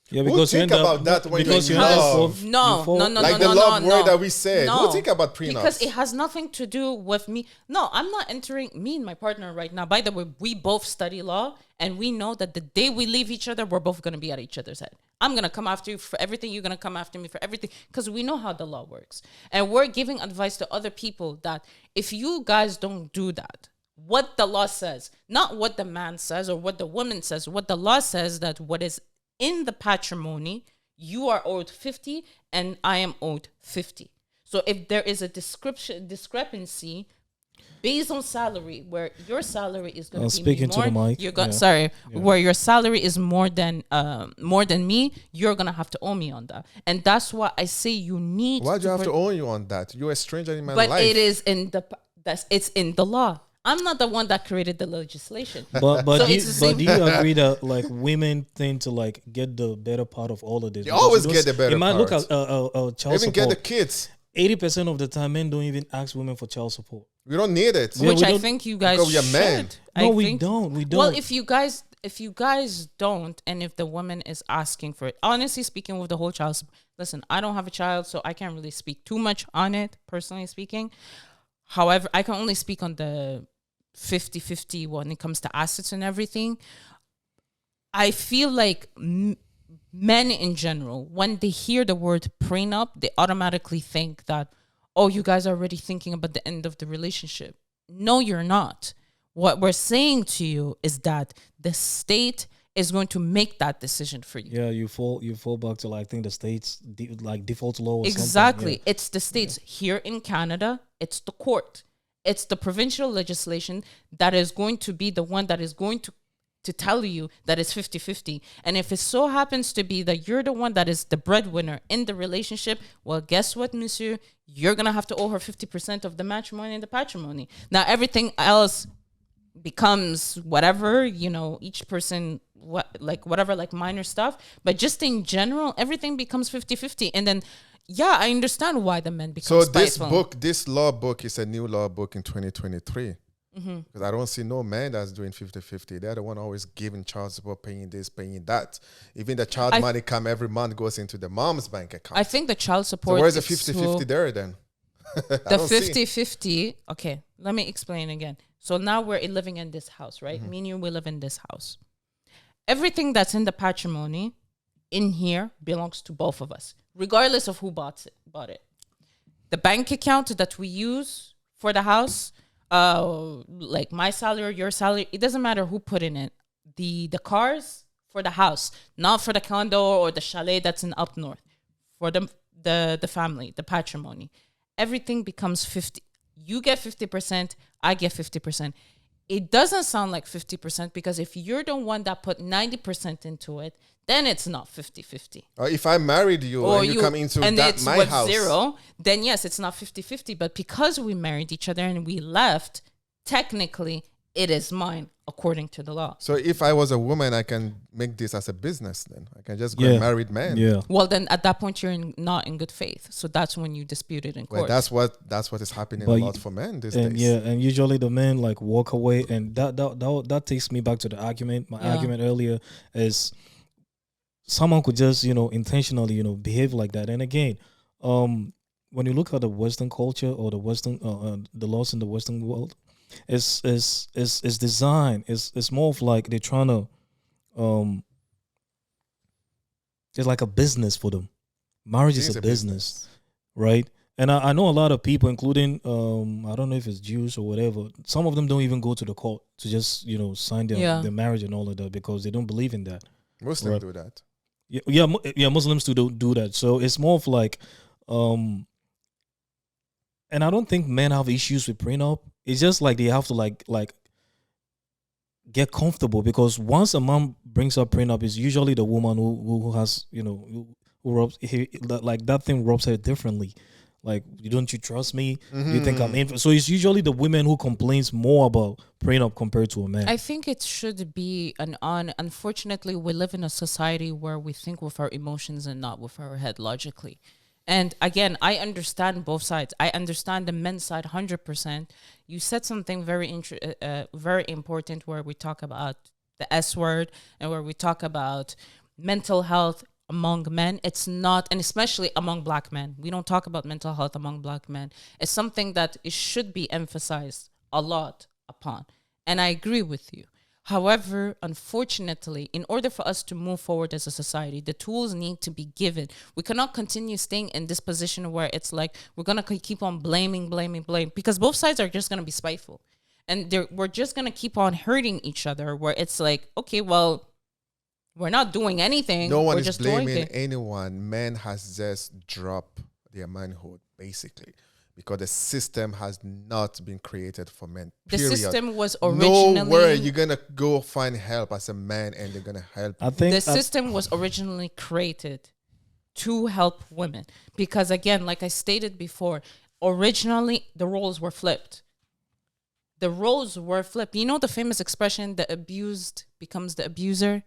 Yeah, because think about that when you're in love. No, like the love word that we said. No, who think about prenups? Because it has nothing to do with me. No, I'm not entering me and my partner right now. By the way, we both study law, and we know that the day we leave each other, we're both going to be at each other's head. I'm going to come after you for everything. You're going to come after me for everything, because we know how the law works. And we're giving advice to other people that if you guys don't do that, what the law says, not what the man says or what the woman says, what the law says, that what is in the patrimony, you are owed 50 and I am owed 50. So if there is a discrepancy based on salary, where your salary is going to be more, where your salary is more than me, you're going to have to owe me on that. And that's why I say you need. Why do you have to owe you on that? You're a stranger in my life. But it is it's in the law. I'm not the one that created the legislation. But do you agree that like women tend to like get the better part of all of this? You always get the better part. You might look at child support. Even get the kids. 80% of the time, men don't even ask women for child support. We don't need it. Which I think you guys should. We are men. No, we don't. Well, if you guys don't, and if the woman is asking for it, honestly speaking, with the whole child support, listen, I don't have a child, so I can't really speak too much on it, personally speaking. However, I can only speak on the 50-50 when it comes to assets and everything. I feel like men in general, when they hear the word prenup, they automatically think that, oh, you guys are already thinking about the end of the relationship. No, you're not. What we're saying to you is that the state is going to make that decision for you. Yeah, you fall back to, like, I think the state's default law or exactly. Yeah. It's the states. Here in Canada, it's the court. It's the provincial legislation that is going to be the one that is going to tell you that it's 50-50. And if it so happens to be that you're the one that is the breadwinner in the relationship, well, guess what, monsieur? You're going to have to owe her 50% of the matrimony and the patrimony. Now, everything else becomes whatever, each person, whatever minor stuff. But just in general, everything becomes 50-50. And then, yeah, I understand why the men become spiteful. This law book is a new law book in 2023. Because I don't see no man that's doing 50-50. They're the one always giving child support, paying this, paying that. Even the child money come every month goes into the mom's bank account. I think the child support. So where's the 50-50 there then? The 50-50. Okay, let me explain again. So now we're living in this house, right? Me and you, we live in this house. Everything that's in the patrimony in here belongs to both of us, regardless of who bought it. The bank account that we use for the house, like my salary, your salary, it doesn't matter who put in it. The cars for the house, not for the condo or the chalet that's in up north, for the family, the patrimony. Everything becomes 50. You get 50%, I get 50%. It doesn't sound like 50% because if you're the one that put 90% into it, then it's not 50-50. Or if I married you Or and you come into and that it's my with house, zero, then yes, it's not 50-50. But because we married each other and we left, technically it is mine according to the law. so if I was a woman, I can make this as a business. Then I can just go and married man. Yeah. Well, then at that point you're not in good faith. So that's when you dispute it in court. Well, that's what is happening But a lot for men these And days. yeah, and usually the men like walk away, and that takes me back to the argument. My argument earlier is someone could just intentionally behave like that. And again, when you look at the Western culture or the Western the laws in the Western world, it's designed. It's more of like they're trying to it's like a business for them. Marriage is a business, right? And I know a lot of people, including I don't know if it's Jews or whatever. Some of them don't even go to the court to just sign their marriage and all of that because they don't believe in that. Muslims Right. do that. Yeah, Muslims do that. So it's more of like, and I don't think men have issues with prenup. It's just like they have to like get comfortable because once a man brings up prenup, it's usually the woman who has who rubs like that thing rubs her differently. Like, don't you trust me? You think I'm in? So it's usually the women who complains more about prenup compared to a man. I think it should be unfortunately, we live in a society where we think with our emotions and not with our head logically. And again, I understand both sides. I understand the men's side 100%. You said something very important where we talk about the S word and where we talk about mental health among men. It's not, and especially among black men. We don't talk about mental health among black men. It's something that it should be emphasized a lot upon. And I agree with you. However, unfortunately, in order for us to move forward as a society, the tools need to be given. We cannot continue staying in this position where it's like we're going to keep on blaming, because both sides are just going to be spiteful. And we're just going to keep on hurting each other where it's like, okay, well, we're not doing anything. No one we're is just blaming anyone. Men has just dropped their manhood, basically, because the system has not been created for men. The Period. system was originally... Nowhere you're going to go find help as a man and they're going to help you. I think The system was originally created to help women. Because again, like I stated before, originally the roles were flipped. The roles were flipped. You know the famous expression, the abused becomes the abuser?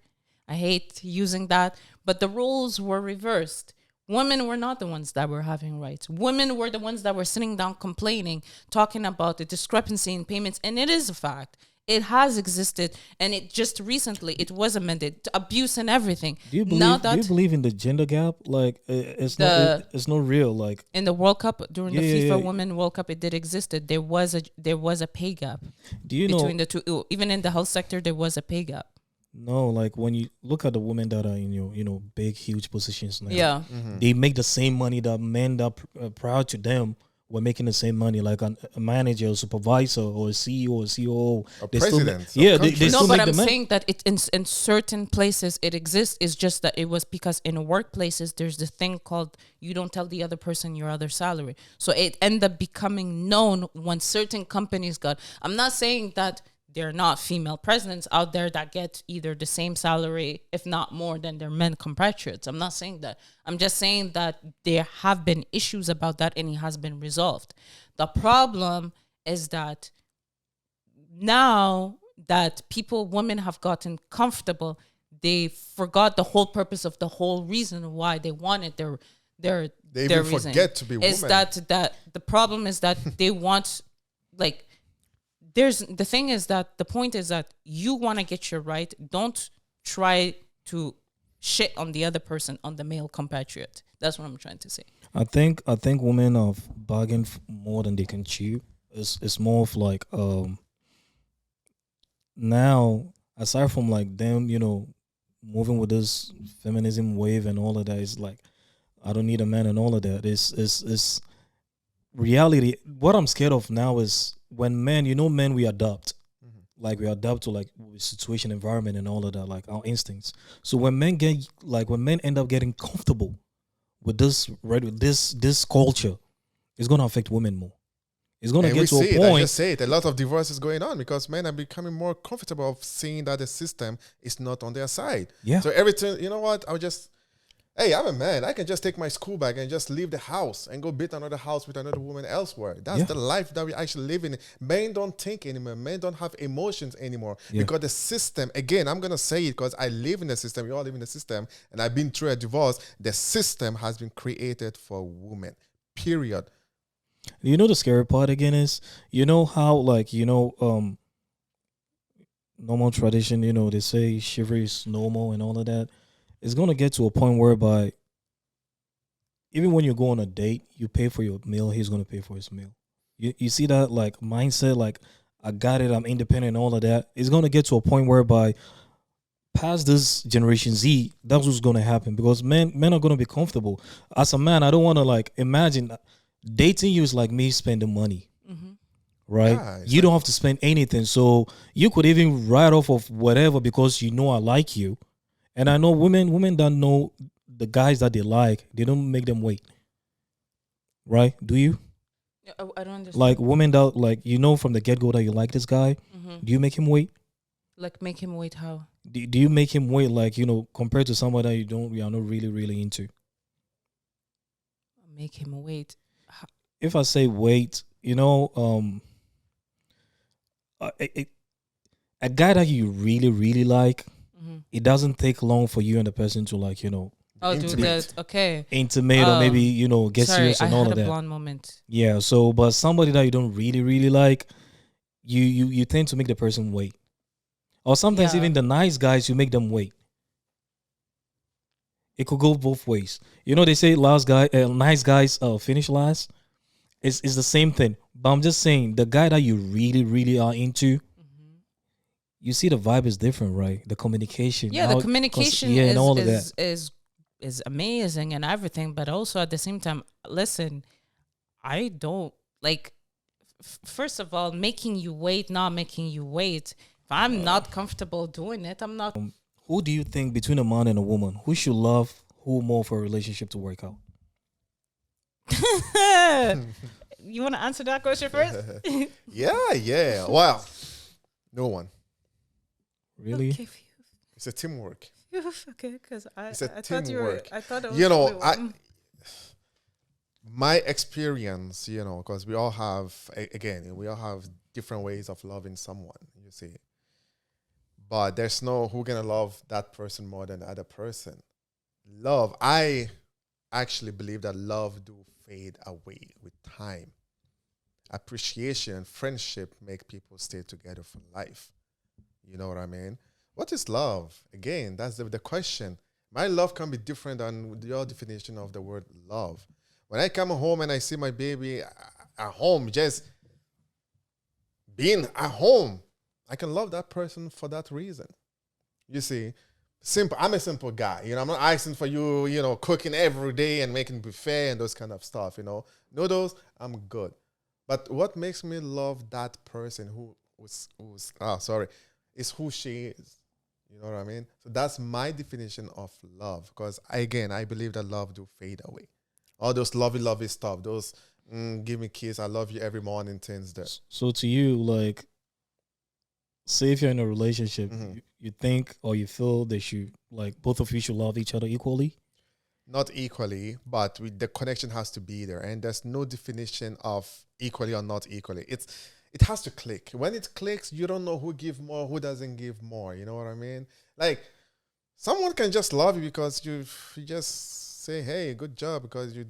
I hate using that, but the roles were reversed. Women were not the ones that were having rights. Women were the ones that were sitting down complaining, talking about the discrepancy in payments. And it is a fact. It has existed. And it just recently, it was amended to abuse and everything. do you believe in the gender gap? Like it's not real. Like in the World Cup, during the Yeah, FIFA yeah. Women World Cup, it did existed. There was a pay gap do you know? between the two. Even in the health sector, there was a pay gap. No, like when you look at the women that are in your big huge positions now, Yeah. they make the same money that men that prior to them were making the same money, like a manager, or supervisor, or a CEO, or COO, Or They still president of they countries. No, still but make I'm the money. saying that it in certain places it exists. It's just that it was because in workplaces there's this thing called you don't tell the other person your other salary. So it ended up becoming known when certain companies got. I'm not saying that there are not female presidents out there that get either the same salary, if not more, than their men compatriots. I'm not saying that. I'm just saying that there have been issues about that and it has been resolved. The problem is that now that women have gotten comfortable, they forgot the whole purpose of the whole reason why they wanted their They their even reason. forget to be Is women. that the problem is that they want like the thing is that the point is that you want to get your right. Don't try to shit on the other person, on the male compatriot. That's what I'm trying to say. I think women have bargained more than they can chew. It's more of like now, aside from like them, moving with this feminism wave and all of that, is like I don't need a man and all of that. It's reality. What I'm scared of now is when men, men we adopt. Mhm. Like we adapt to like situation, environment, and all of that, like our instincts. So when men end up getting comfortable with this culture, it's gonna affect women more. It's gonna And we get to a see it. I point. just say it. A lot of divorce is going on because men are becoming more comfortable of seeing that the system is not on their side. Yeah, So everything, you know what? Hey, I'm a man. I can just take my school bag and just leave the house and go build another house with another woman elsewhere. That's yeah, the life that we actually live in. Men don't think anymore. Men don't have emotions anymore yeah. because the system, again, I'm going to say it because I live in the system. We all live in the system. And I've been through a divorce. The system has been created for women, period. The scary part again is how like normal tradition. They say chivalry is normal and all of that. It's gonna get to a point whereby even when you go on a date, you pay for your meal. He's gonna pay for his meal. You see that like mindset, like I got it, I'm independent, and all of that. It's gonna get to a point whereby past this generation Z, that's what's gonna happen because men are gonna be comfortable. As a man, I don't want to like imagine dating you is like me spending money, Mm-hmm. right? Yeah, You don't have to spend anything, so you could even write off of whatever because I like you, and I know women don't know the guys that they like. They don't make them wait, right? Do you? I don't Like understand. women that like from the get go that you like this guy, Mm-hmm. do you make him wait? Like make him wait. How? Do you make him wait like compared to somebody that you are not really into? Make him wait. If I say wait, a, a, a guy that you really like, Mm-hmm. it doesn't take long for you and the person to like Oh, do intimate. that. Okay. intimate or maybe get Sorry, serious I and all had of a that. blonde moment. Yeah. So, but somebody that you don't really like, you tend to make the person wait, or sometimes Yeah. even the nice guys you make them wait. It could go both ways. They say nice guys finish last. It's the same thing. But I'm just saying the guy that you really are into, Mm-hmm. you see the vibe is different, right? The communication, Yeah, the how, communication yeah, and is all of that. is amazing and everything, but also at the same time, listen, I don't like. First of all, making you wait, not making you wait. If I'm not comfortable doing it, I'm not. Who do you think between a man and a woman, who should love who more for a relationship to work out? You want to answer that question first? Yeah. Wow. No one. Really? Okay, It's a teamwork. okay, because It's a I thought you were. teamwork. I thought it was You know, only I one. my experience, because we all have again, we all have different ways of loving someone, you see. But there's no who gonna love that person more than the other person. Love, I actually believe that love do fade away with time. Appreciation and friendship make people stay together for life. You know what I mean? What is love? Again, that's the question. My love can be different than your definition of the word love. When I come home and I see my baby at home, just being at home, I can love that person for that reason. You see, simple. I'm a simple guy. I'm not asking for you, cooking every day and making buffet and those kind of stuff. Noodles, I'm good. But what makes me love that person is who she is. You know what I mean? So that's my definition of love. Because again, I believe that love do fade away. All those lovey stuff, those give me kiss, I love you every morning things there. So to you, like, say if you're in a relationship, Mhm. you think or you feel they should like both of you should love each other equally. Not equally, but the connection has to be there, and there's no definition of equally or not equally. It has to click. When it clicks, you don't know who give more, who doesn't give more. You know what I mean? Like someone can just love you because you just say, "Hey, good job," because you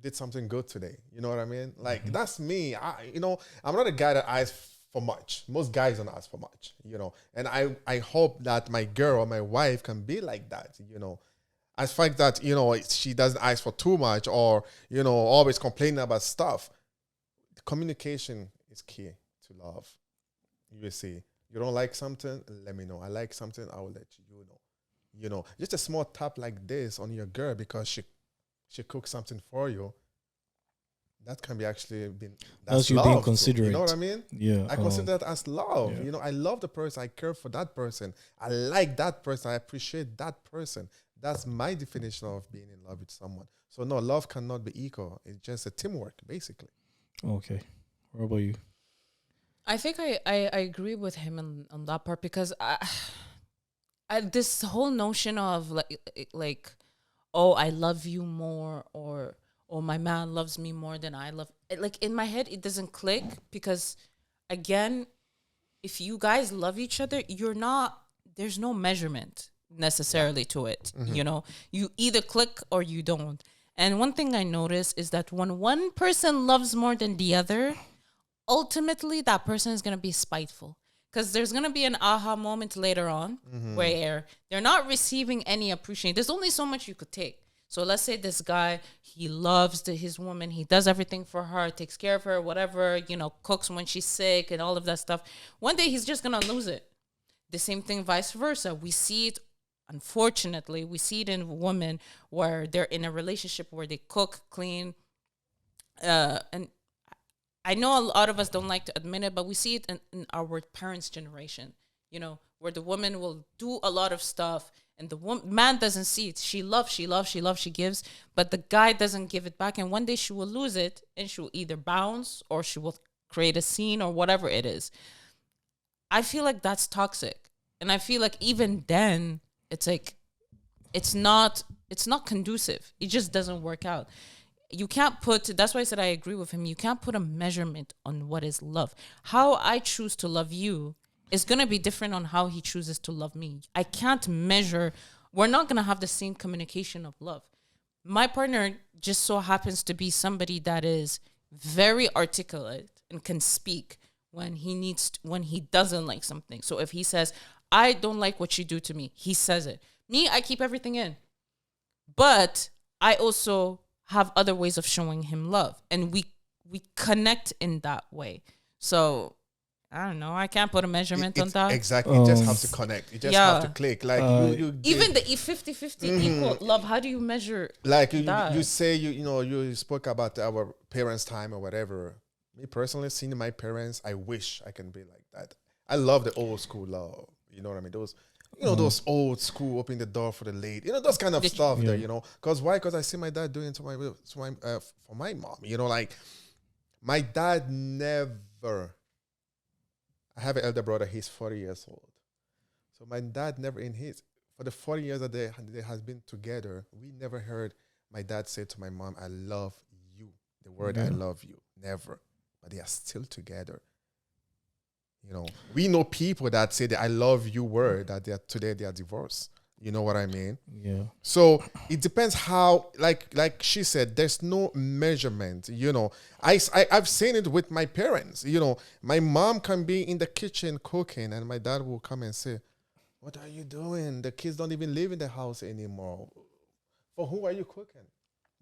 did something good today. You know what I mean? Like that's me. I'm not a guy that asks for much. Most guys don't ask for much. And I hope that my girl or my wife can be like that. As fact that she doesn't ask for too much or always complaining about stuff. Communication is key to love. You see, you don't like something, let me know. I like something, I will let you know. Just a small tap like this on your girl because she cooks something for you, that can be actually been That's that's you being love too. You know what I considerate. mean? Yeah. I consider that as love. yeah. You know, I love the person. I care for that person. I like that person. I appreciate that person. That's my definition of being in love with someone. So no, love cannot be equal. It's just a teamwork, basically. Okay. What about you? I think I agree with him on that part because this whole notion of like oh, I love you more, or oh, my man loves me more than I love. Like in my head, it doesn't click because, again, if you guys love each other, you're not. There's no measurement necessarily to it. You know, you either click or you don't. And one thing I notice is that when one person loves more than the other, ultimately that person is going to be spiteful because there's going to be an aha moment later on where they're not receiving any appreciation. There's only so much you could take. So let's say this guy, he loves his woman, he does everything for her, takes care of her, whatever, you know, cooks when she's sick and all of that stuff. One day he's just going to lose it. The same thing vice versa. We see it, unfortunately, we see it in women where they're in a relationship where they cook, clean, and I know a lot of us don't like to admit it, but we see it in our parents' generation, you know, where the woman will do a lot of stuff and the man doesn't see it. She loves, she gives, but the guy doesn't give it back. And one day she will lose it and she will either bounce or she will create a scene or whatever it is. I feel like that's toxic. And I feel like even then, it's like, it's not conducive. It just doesn't work out. You can't put, that's why I said I agree with him. You can't put a measurement on what is love. How I choose to love you is going to be different on how he chooses to love me. I can't measure. We're not going to have the same communication of love. My partner just so happens to be somebody that is very articulate and can speak when he needs, when he doesn't like something. So if he says, I don't like what you do to me, he says it. Me, I keep everything in. But I also have other ways of showing him love, and we connect in that way. So I don't know, I can't put a measurement on that. Exactly. You just have to connect. You just have to click. Like you even the 50-50 equal love, how do you measure like that? you say you know you spoke about our parents' time or whatever. Me personally, seeing my parents, I wish I can be like that. I love the old school love. You know what I mean? Those, you know, those old school opening the door for the lady. You know, those kind of stuff there, you know. Because why? Because I see my dad doing it for my mom. You know, like my dad never. I have an elder brother. He's 40 years old. So my dad never for the 40 years that they has been together, we never heard my dad say to my mom, I love you. The word I love you. Never. But they are still together. You know, we know people that say the I love you word that they are divorced. You know what I mean? Yeah. So it depends how, like she said, there's no measurement. You know, I've seen it with my parents. You know, my mom can be in the kitchen cooking, and my dad will come and say, "What are you doing? The kids don't even live in the house anymore. For who are you cooking?"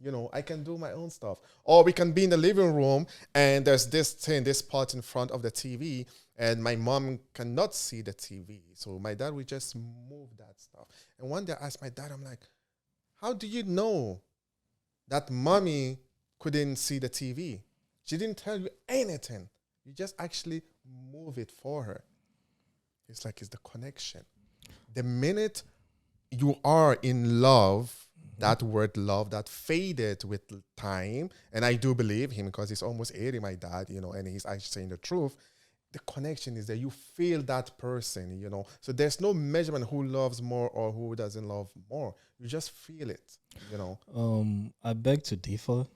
You know, I can do my own stuff. Or we can be in the living room, and there's this part in front of the TV, and my mom cannot see the TV. So my dad will just move that stuff. And one day I asked my dad, I'm like, how do you know that mommy couldn't see the TV? She didn't tell you anything. You just actually move it for her. It's like it's the connection. The minute you are in love, that word love, that faded with time, and I do believe him because he's almost 80, my dad, you know, and he's actually saying the truth. The connection is there. You feel that person, you know. So there's no measurement who loves more or who doesn't love more. You just feel it, you know. I beg to differ.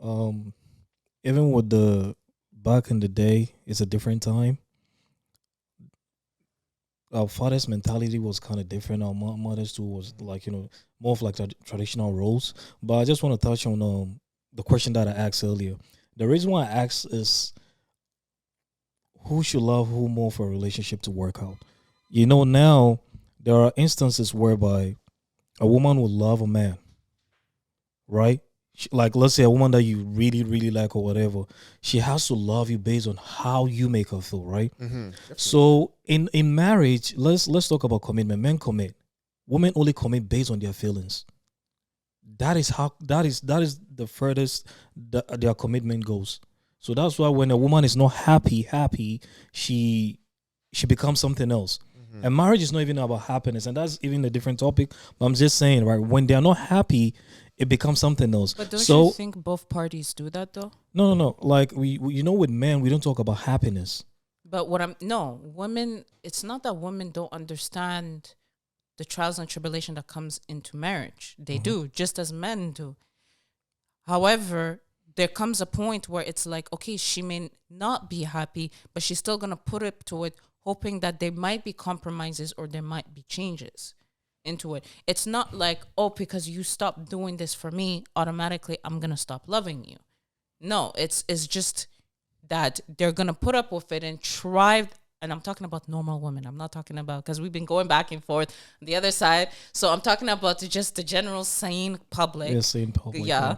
Even with the back in the day, it's a different time. Our father's mentality was kind of different. Our mothers too was like, you know, more of like traditional roles. But I just want to touch on the question that I asked earlier. The reason why I asked is who should love who more for a relationship to work out. You know, now there are instances whereby a woman will love a man, right? Like, let's say a woman that you really, really like or whatever, she has to love you based on how you make her feel, right? Mm-hmm. So in marriage, let's talk about commitment. Men commit. Women only commit based on their feelings. that is the furthest their commitment goes. So that's why when a woman is not happy, she becomes something else. Mm-hmm. And marriage is not even about happiness, and that's even a different topic. But I'm just saying, right? When they are not happy, it becomes something else. But don't you So think both parties do that though? no. Like we with men, we don't talk about happiness. But what I'm no women. It's not that women don't understand the trials and tribulation that comes into marriage. They do, just as men do. However, there comes a point where it's like, okay, she may not be happy, but she's still gonna put up to it, hoping that there might be compromises or there might be changes into it. It's not like, oh, because you stopped doing this for me, automatically I'm gonna stop loving you. No, it's just that they're gonna put up with it and try. And I'm talking about normal women. I'm not talking about, because we've been going back and forth on the other side. So I'm talking about just the general sane public. Yeah, same public. Yeah.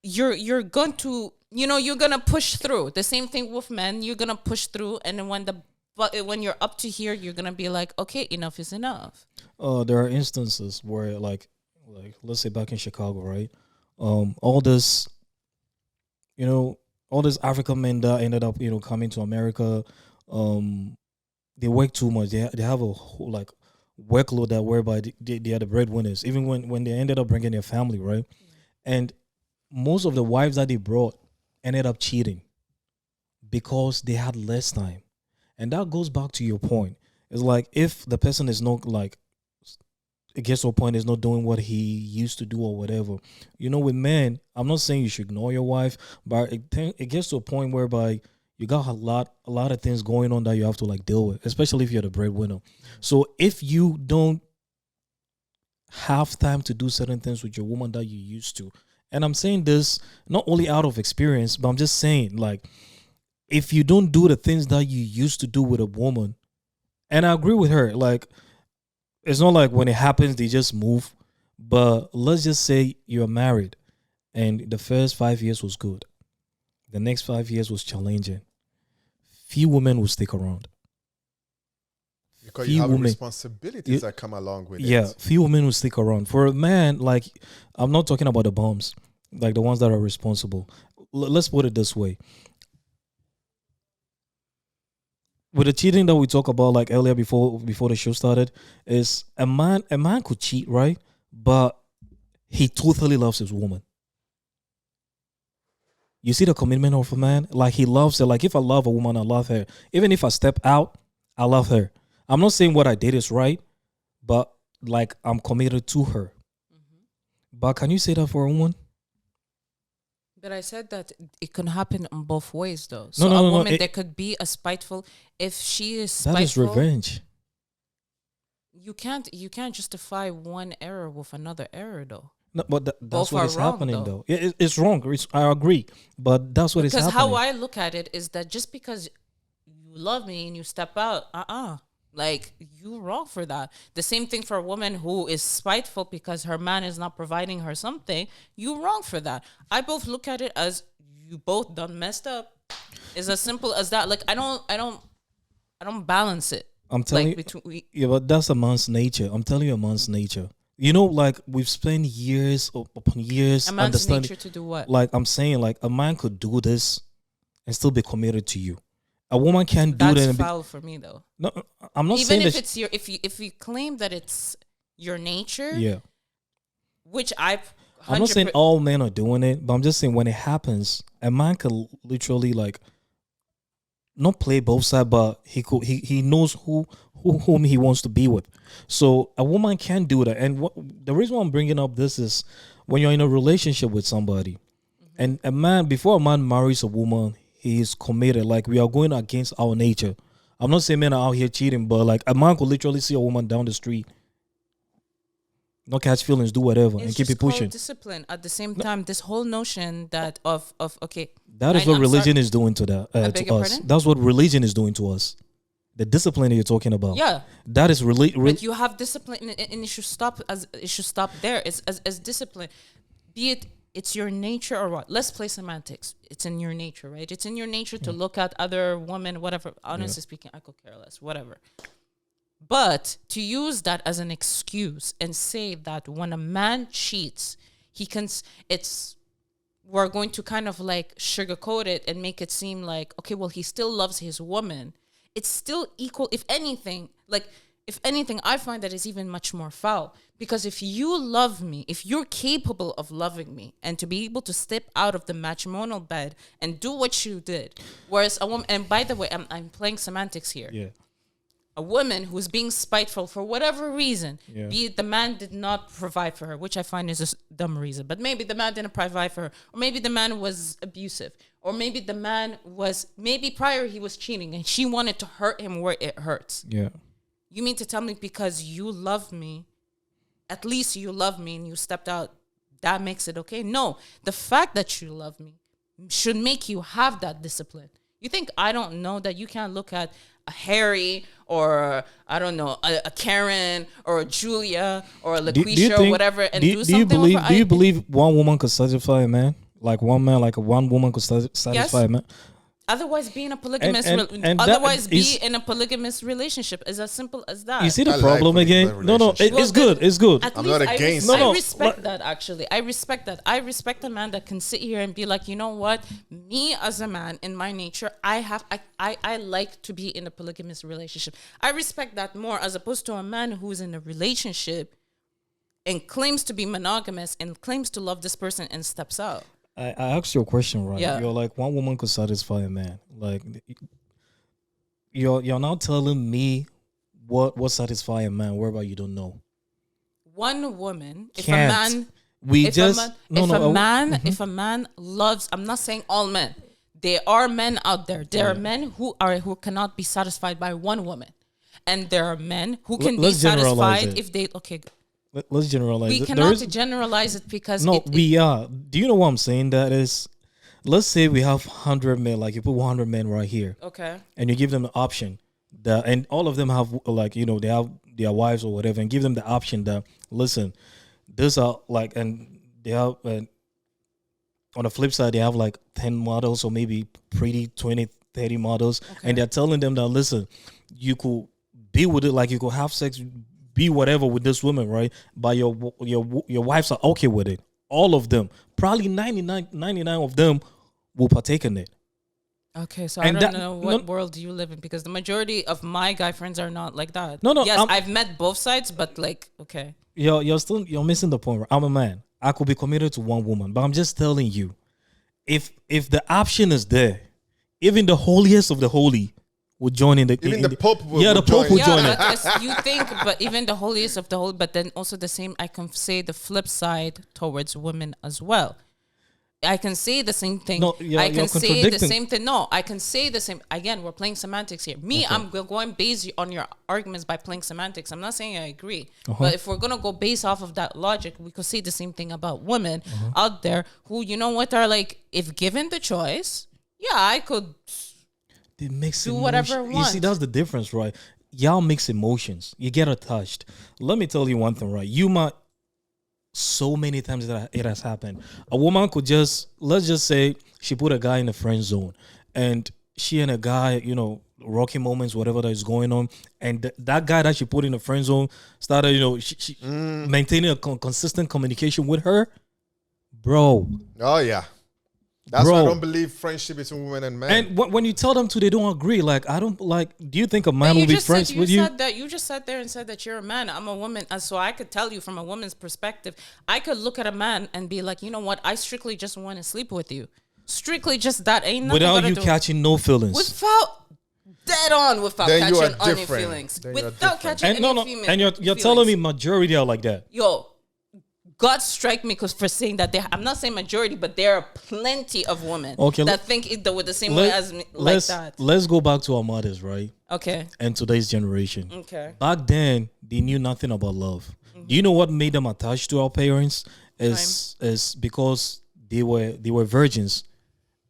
You're going to, you're gonna push through. The same thing with men. You're gonna push through, and then when you're up to here, you're gonna be like, okay, enough is enough. There are instances where let's say back in Chicago, right? All this, all these African men that ended up, coming to America, they work too much. They have a whole, like, workload that whereby they are the breadwinners, even when they ended up bringing their family, right? And most of the wives that they brought ended up cheating because they had less time. And that goes back to your point. It's like, if the person is not, like, it gets to a point is not doing what he used to do or whatever. With men, I'm not saying you should ignore your wife, but it gets to a point whereby you got a lot of things going on that you have to, like, deal with, especially if you're the breadwinner. So if you don't have time to do certain things with your woman that you used to, and I'm saying this not only out of experience, but I'm just saying, like, if you don't do the things that you used to do with a woman, and I agree with her, like, it's not like when it happens they just move, but let's just say you're married and the first 5 years was good, the next 5 years was challenging. Few women will stick around. Because Few you have women- responsibilities that come along with Yeah, it. few women will stick around. For a man, like, I'm not talking about the bums, like the ones that are responsible. Let's put it this way. With the cheating that we talked about, like, earlier before the show started, is a man could cheat, right? But he totally loves his woman. You see the commitment of a man? Like, he loves her. Like, if I love a woman, I love her. Even if I step out, I love her. I'm not saying what I did is right, but, like, I'm committed to her. But can you say that for a woman? But I said that it can happen in both ways, though. No, So no, a no, no, woman it- that could be a spiteful. If she is spiteful, That is revenge. you can't justify one error with another error, though. No, but that's Both what are is wrong, happening, though. though. It's wrong. I agree, but that's what is Because happening. how I look at it is that just because you love me and you step out, like, you wrong for that. The same thing for a woman who is spiteful because her man is not providing her something. You wrong for that. I both look at it as you both done messed up. It's as simple as that. Like, I don't balance it. I'm telling Like, you, between yeah, but that's a man's nature. I'm telling you, a man's nature. Like, we've spent years upon years a man's understanding. nature to do what? Like, I'm saying, like, a man could do this and still be committed to you. A woman can't do That's that. And foul for me, though. no, I'm not Even saying if that. it's if you claim that it's your nature, Yeah, which I. I'm not saying all men are doing it, but I'm just saying when it happens, a man could literally, like, not play both sides, but he knows whom he wants to be with. So a woman can do that. And the reason why I'm bringing up this is when you're in a relationship with somebody, and before a man marries a woman, he is committed. Like, we are going against our nature. I'm not saying men are out here cheating, but, like, a man could literally see a woman down the street, not catch feelings, do whatever, and It's keep just it pushing. called discipline. At the same time, this whole notion that of okay, That is I- what I'm religion sorry. is doing to that I beg to your us. pardon? That's what religion is doing to us. The discipline that you're talking about. Yeah, That is but you have discipline, and it should stop there. It's as discipline, be it's your nature or what. Let's play semantics. It's in your nature, right? It's in your nature to look at other women, whatever. Honestly speaking, I could care less, whatever. But to use that as an excuse and say that when a man cheats, it's we're going to kind of like sugarcoat it and make it seem like, okay, well, he still loves his woman. It's still equal. If anything, I find that it's even much more foul, because if you love me, if you're capable of loving me and to be able to step out of the matrimonial bed and do what you did, whereas a woman, and by the way, I'm playing semantics here. Yeah. A woman who's being spiteful for whatever reason, Yeah. be it the man did not provide for her, which I find is a dumb reason, but maybe the man didn't provide for her, or maybe the man was abusive, or maybe the man was, maybe prior he was cheating and she wanted to hurt him where it hurts. Yeah. You mean to tell me because you love me, at least you love me and you stepped out, that makes it okay? No, the fact that you love me should make you have that discipline. You think I don't know that you can't look at a Harry or I don't know a Karen or a Julia or a LaQuisha or whatever and do something with her? Do you believe one woman could satisfy a man? Like one man, like one woman could satisfy a man? Otherwise, be in a polygamous. In a polygamous relationship. Is as simple as that. You see the I problem like again? No, relationships. it's good. It's good. At I'm least not against I it. respect that, actually. I respect that. I respect a man that can sit here and be like, you know what? Me as a man, in my nature, I like to be in a polygamous relationship. I respect that more as opposed to a man who's in a relationship and claims to be monogamous and claims to love this person and steps out. I asked you a question, right? Yeah. You're like, one woman could satisfy a man. Like, you're now telling me what satisfy a man, whereby you don't know. One woman, if Can't. a man, We if just if a man loves, I'm not saying all men. There are men out there. There are men who cannot be satisfied by one woman, and there are men who can be Let's generalize satisfied it. if they. Okay, Let's generalize. we it. cannot generalize it because We are. Do you know what I'm saying? That is, let's say we have 100 men. Like you put 100 men right here, okay. and you give them the option that, and all of them have like they have their wives or whatever, and give them the option that listen, this are like, and they have. On the flip side, they have like 10 models or maybe pretty 20, 30 models. Okay. And they're telling them that, listen, you could be with it, like you could have sex, be whatever with this woman, right? But your wives are okay with it. All of them. Probably 99 of them will partake in it. Okay, so And I don't that- know what world do you live in, because the majority of my guy friends are not like that. No, Yes, I'm- I've met both sides, but like, okay. You're missing the point. Right? I'm a man. I could be committed to one woman, but I'm just telling you, if the option is there, even the holiest of the holy would join in the. Even in the Pope will the Pope join. would Yeah, join it. but you think, but even the holiest of the holy, but then also the same, I can say the flip side towards women as well. I can say the same thing. No, I can you're say the contradicting. same thing. No, I can say the same. Again, we're playing semantics here. I'm going based on your arguments by playing semantics. I'm not saying I agree. But if we're going to go based off of that logic, we could say the same thing about women out there who, you know what, are like, if given the choice, yeah, I could. They mix Do whatever I emotion. You see, want. that's the difference, right? Y'all mix emotions. You get attached. Let me tell you one thing, right? You might, so many times that it has happened. A woman could let's just say she put a guy in the friend zone, and she and a guy, rocky moments, whatever that is going on, and that guy that she put in the friend zone started, she maintaining a consistent communication with her, bro. Oh yeah, that's Bro. why I don't believe friendship between women and men. And when you tell them to, they don't agree. Like, I don't like. Do you think a man will be friends with you? You just sat there and said that you're a man. I'm a woman, and so I could tell you from a woman's perspective. I could look at a man and be like, you know what? I strictly just want to sleep with you. Strictly just that. Ain't nothing Without gonna you do. catching no feelings. Without without Then you are catching any different. feelings. Then you are Without different. catching And any no, female and you're feelings. telling me majority are like that. Yo, God strike me for saying that I'm not saying majority, but there are plenty of women that think it with the same way as me, like that. Let's go back to our mothers, right? Okay. And today's generation. Okay. Back then, they knew nothing about love. Do you know what made them attached to our parents? Is because they were virgins.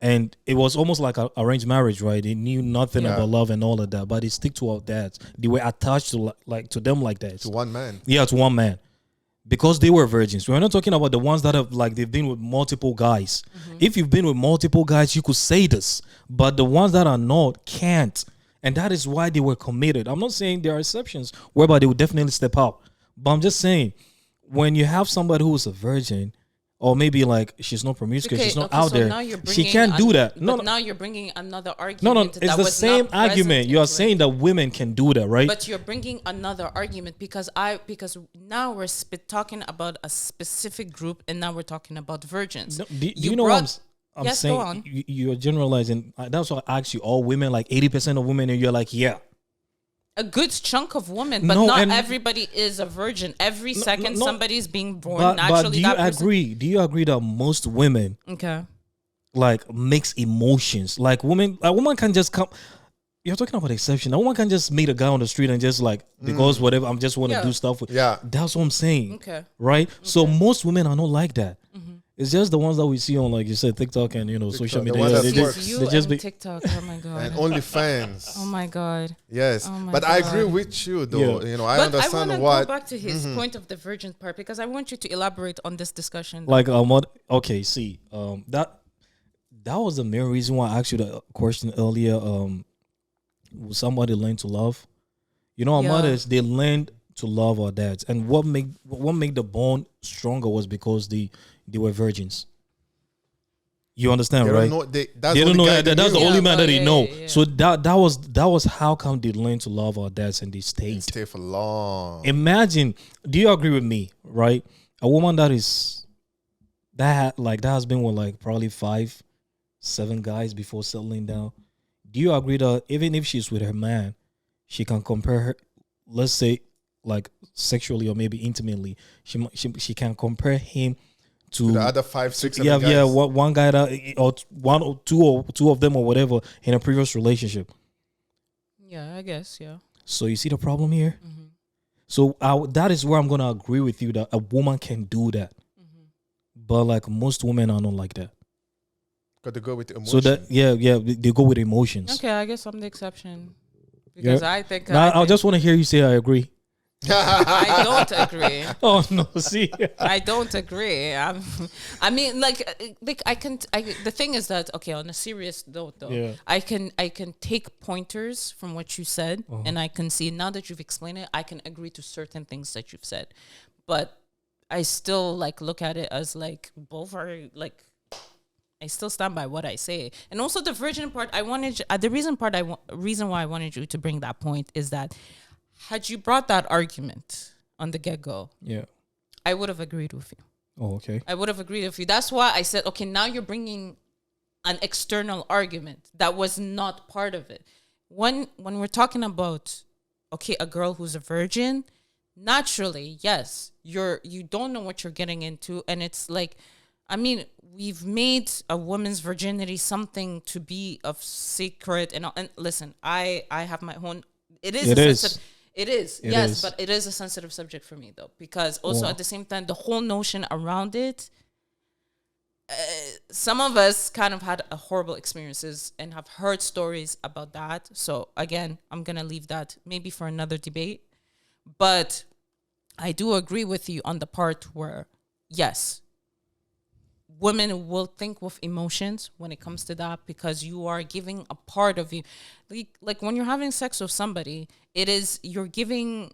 And it was almost like an arranged marriage, right? They knew nothing about love and all of that, but they stick to our dads. They were attached to them like that. To one man. Yeah, to one man. Because they were virgins. We're not talking about the ones that have they've been with multiple guys. If you've been with multiple guys, you could say this. But the ones that are not can't. And that is why they were committed. I'm not saying there are exceptions whereby they would definitely step out. But I'm just saying, when you have somebody who is a virgin, or maybe like she's not promiscuous, she's not out so there. now you're She bringing can't do that. No, But no, now you're bringing another no, argument. no. It's the same argument. You are saying that women can do that, right? But you're bringing another argument because now we're talking about a specific group, and now we're talking about virgins. No, do you know what I'm Yes, saying? go on. You're generalizing. That's why I asked you. All women, like 80% of women, and you're like, yeah. A good chunk of women, but No, not and- everybody is a virgin. Every second no. somebody's being born But naturally. do you that person- agree? Do you agree that most women Okay. like mix emotions? Like a woman can just come. You're talking about exception. A woman can just meet a guy on the street and just like because whatever I'm just want to Yeah. do stuff with. Yeah. That's what I'm saying. Okay. Right. So most women are not like that. It's just the ones that we see on, like you said, TikTok and social the media. ones Yeah, that they works. just, You they just and be. TikTok. Oh my god. And OnlyFans. Oh my god. Yes. Oh my But I agree God. with you, though. Yeah. I But I understand want to what. go back to his point of the virgin part because I want you to elaborate on this discussion. Like okay, see, that was the main reason why I asked you the question earlier. Will somebody learn to love? Our Yeah. mothers, they learned to love our dads, and what make the bond stronger was because they were virgins. You understand, They right? don't know. That's They the don't know only guy that. they That's the knew. only Yeah, man that they yeah, know. yeah. So that was how come they learned to love our dads and they And stayed. stay for long. Imagine, do you agree with me, right? A woman that has been with like probably 5-7 guys before settling down. Do you agree that even if she's with her man, she can compare her, let's say, like sexually or maybe intimately, she can compare him to The other 5, 6, 7 yeah, guys. yeah, one guy that or one or two of them or whatever in a previous relationship. Yeah, I guess. Yeah. So you see the problem here. Mm-hmm. So that is where I'm gonna agree with you that a woman can do that, but like most women are not like that. Got to go with the emotion. So that they go with emotions. Okay, I guess I'm the exception because I think Now I just want to hear you say I agree. I don't agree. Oh no, see, I don't agree. I mean, the thing is that okay. On a serious note, though, Yeah. I can take pointers from what you said, and I can see now that you've explained it, I can agree to certain things that you've said, but I still look at it as both are I still stand by what I say, and also the virgin part. The reason why I wanted you to bring that point is that had you brought that argument on the get-go, yeah. I would have agreed with you. Oh, okay. I would have agreed with you. That's why I said, okay, now you're bringing an external argument that was not part of it. When we're talking about, okay, a girl who's a virgin, naturally, yes, you don't know what you're getting into, and it's we've made a woman's virginity something to be of secret, and listen, I have my own. It is. It is, but it is a sensitive subject for me though, because also at the same time, the whole notion around it, some of us kind of had horrible experiences and have heard stories about that. So again, I'm going to leave that maybe for another debate, but I do agree with you on the part where, yes, women will think with emotions when it comes to that, because you are giving a part of you. Like when you're having sex with somebody, you're giving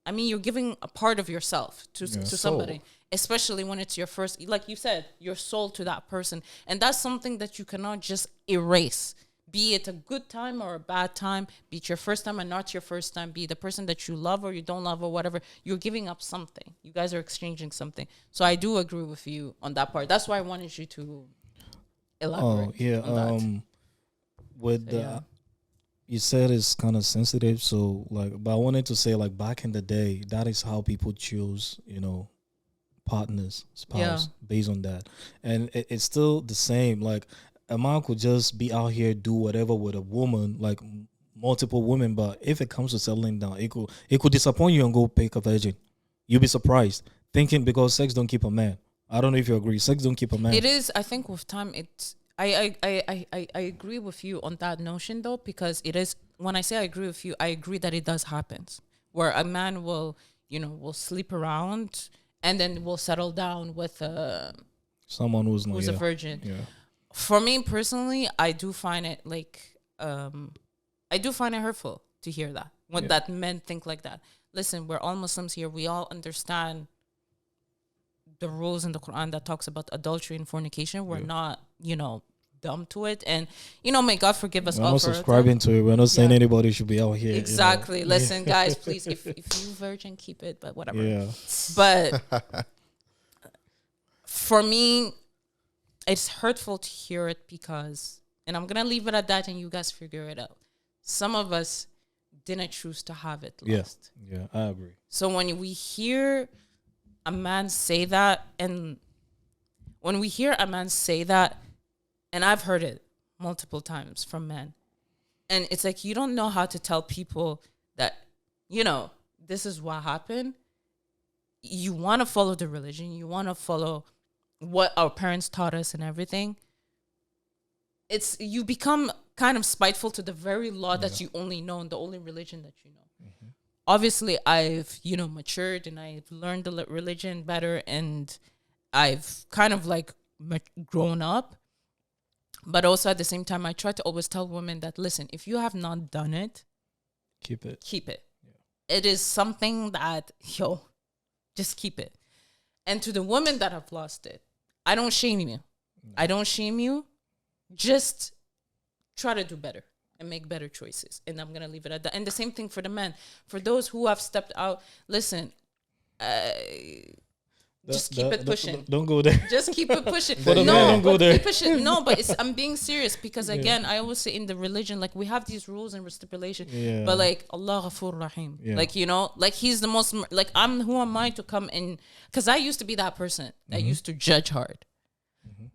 a part of yourself to somebody, especially when it's your first, like you said, your soul to that person. And that's something that you cannot just erase. Be it a good time or a bad time, be it your first time or not your first time, be the person that you love or you don't love or whatever, you're giving up something. You guys are exchanging something. So I do agree with you on that part. That's why I wanted you to elaborate. Oh yeah. On that. With So, the yeah. you said it's kind of sensitive, so but I wanted to say back in the day, that is how people choose, partners, spouse, based on that, and it's still the same. Like a man could just be out here do whatever with a woman, like multiple women, but if it comes to settling down, it could disappoint you and go pick a virgin. You'll be surprised, thinking because sex don't keep a man. I don't know if you agree. Sex don't keep a man. It is. I think with time, I agree with you on that notion though, because it is. When I say I agree with you, I agree that it does happen, where a man will sleep around and then will settle down with Someone who's a virgin. Yeah. For me personally, I do find it hurtful to hear that that men think like that. Listen, we're all Muslims here. We all understand the rules in the Quran that talks about adultery and fornication. We're not, dumb to it. And, may God forgive us We're all not for it. subscribing to it. We're not saying Yeah. anybody should be out here. Exactly. Listen, guys, please, if you virgin, keep it, but whatever. Yeah. But for me, it's hurtful to hear it because, and I'm going to leave it at that and you guys figure it out. Some of us didn't choose to have it lost. Yeah, I agree. So when we hear a man say that, and and I've heard it multiple times from men, and it's like, you don't know how to tell people that, this is what happened. You want to follow the religion. You want to follow what our parents taught us and everything. You become kind of spiteful to the very law that you only know and the only religion that you know. Mm-hmm. Obviously, I've, matured and I've learned the religion better and I've kind of like grown up. But also at the same time, I try to always tell women that, listen, if you have not done it, keep it. Yeah. It is something that, just keep it. And to the women that have lost it, I don't shame you. No. I don't shame you. Just try to do better and make better choices. And I'm going to leave it at that. And the same thing for the men. For those who have stepped out, listen, just keep it pushing. Don't go there. Just keep it pushing. Don't go there. Keep pushing. No, but I'm being serious because again, I always say in the religion, like we have these rules and stipulation, but like Allah Ghafur Rahim, like like He's the most. Like who am I to come in? Because I used to be that person that used to judge hard. Mm-hmm.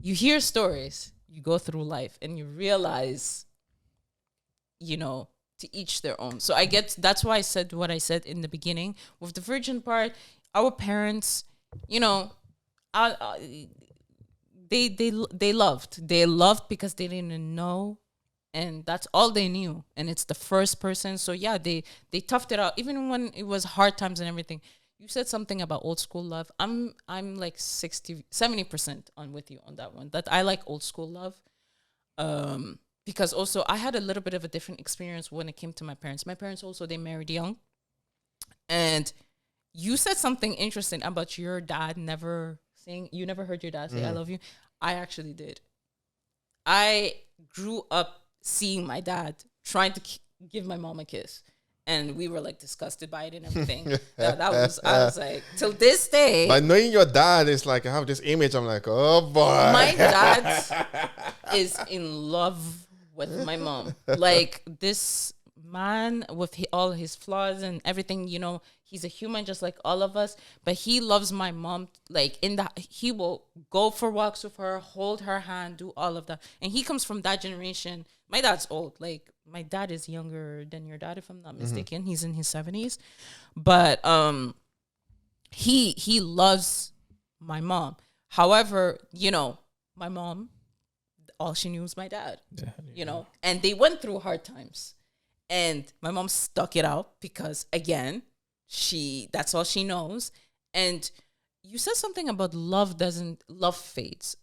You hear stories, you go through life, and you realize, to each their own. So I get that's why I said what I said in the beginning with the virgin part. Our parents, they loved because they didn't know, and that's all they knew, and it's the first person. So yeah, they toughed it out even when it was hard times and everything. You said something about old school love. I'm like 70% on with you on that one. That I like old school love, because also I had a little bit of a different experience when it came to my parents. My parents also, they married young, and you said something interesting about your dad never saying, you never heard your dad say, I love you. I actually did. I grew up seeing my dad trying to give my mom a kiss. And we were like disgusted by it and everything. I was like, till this day. But knowing your dad is like, I have this image. I'm like, oh boy. My dad is in love with my mom. Like this man with all his flaws and everything, he's a human just like all of us, but he loves my mom. Like he will go for walks with her, hold her hand, do all of that. And he comes from that generation. My dad's old. Like my dad is younger than your dad, if I'm not mistaken. Mm-hmm. He's in his 70s, but he loves my mom. However, my mom, all she knew was my dad. And they went through hard times. And my mom stuck it out because, again, that's all she knows. And you said something about love fades.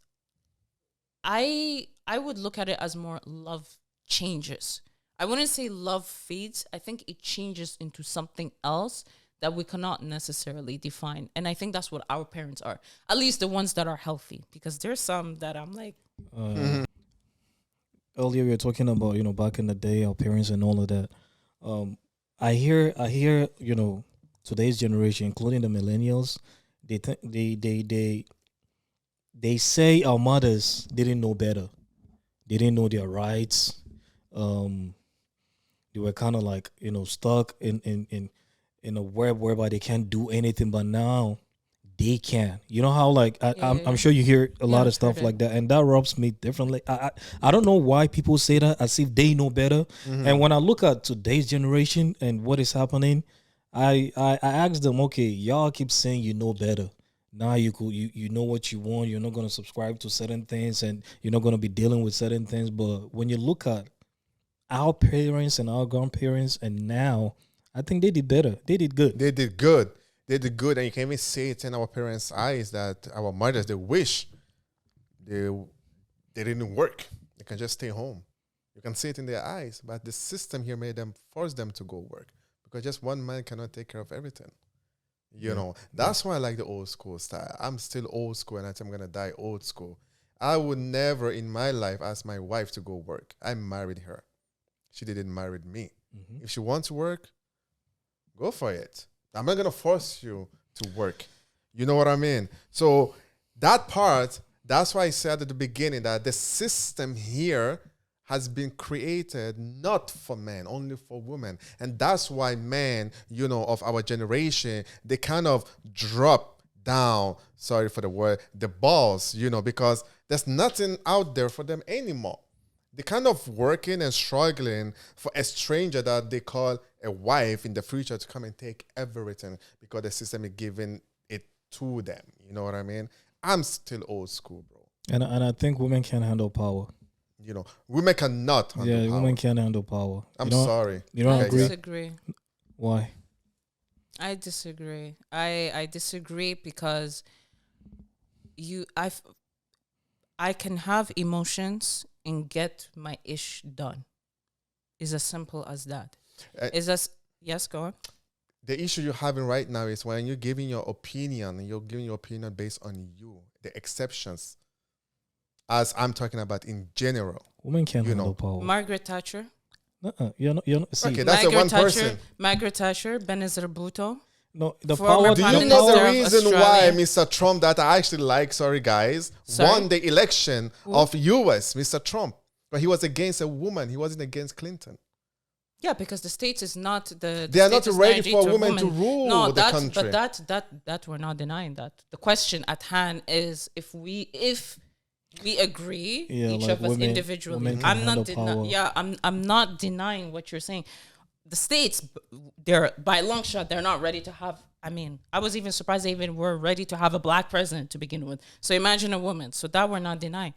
I would look at it as more love changes. I wouldn't say love fades. I think it changes into something else that we cannot necessarily define. And I think that's what our parents are, at least the ones that are healthy, because there's some that I'm like... Earlier we were talking about, back in the day, our parents and all of that. I hear, today's generation, including the millennials, they say our mothers didn't know better. They didn't know their rights. They were kind of like, stuck in a web whereby they can't do anything, but now they can. You know how I'm sure you hear a lot of stuff like that, and that rubs me differently. I don't know why people say that as if they know better. Mm-hmm. And when I look at today's generation and what is happening, I ask them, okay, y'all keep saying you know better. Now you know what you want. You're not gonna subscribe to certain things, and you're not gonna be dealing with certain things. But when you look at our parents and our grandparents, and now, I think they did better. They did good. They did good. They did good, and you can even see it in our parents' eyes that our mothers, they wish they didn't work. They can just stay home. You can see it in their eyes, but the system here made them force them to go work because just one man cannot take care of everything. You know, that's why I like the old school style. I'm still old school, and I think I'm gonna die old school. I would never in my life ask my wife to go work. I married her. She didn't marry me. If she wants to work, go for it. I'm not gonna force you to work. You know what I mean? So that part, that's why I said at the beginning that the system here has been created not for men, only for women. And that's why men, you know, of our generation, they kind of drop down, sorry for the word, the balls, you know, because there's nothing out there for them anymore. They're kind of working and struggling for a stranger that they call a wife in the future to come and take everything because the system is giving it to them. You know what I mean? I'm still old school, bro. And I think women can handle power. You know, women cannot handle power. Women can handle power. I'm sorry. You don't I agree? disagree. Why? I disagree. I disagree because I can have emotions and get my ish done. It's as simple as that. Yes, go on. The issue you're having right now is when you're giving your opinion, you're giving your opinion based on you, the exceptions, as I'm talking about in general. Women can handle power. Margaret Thatcher. You're not. See, Okay, that's a one person. Margaret Thatcher, Benazir Bhutto. No, the Former power. Do Prime you know Minister the of reason why Australia. Mr. Trump, that I actually like, sorry guys, won the election of US, Mr. Trump? But he was against a woman. He wasn't against Clinton. Yeah, because the States is not the They are States not is ready ready for women to rule the country. But that we're not denying that. The question at hand is if we agree, each like of us women individually. can I'm not handle power. I'm not denying what you're saying. The States, they're by a long shot, they're not ready to have. I mean, I was even surprised they even were ready to have a black president to begin with. So imagine a woman. So that we're not denying.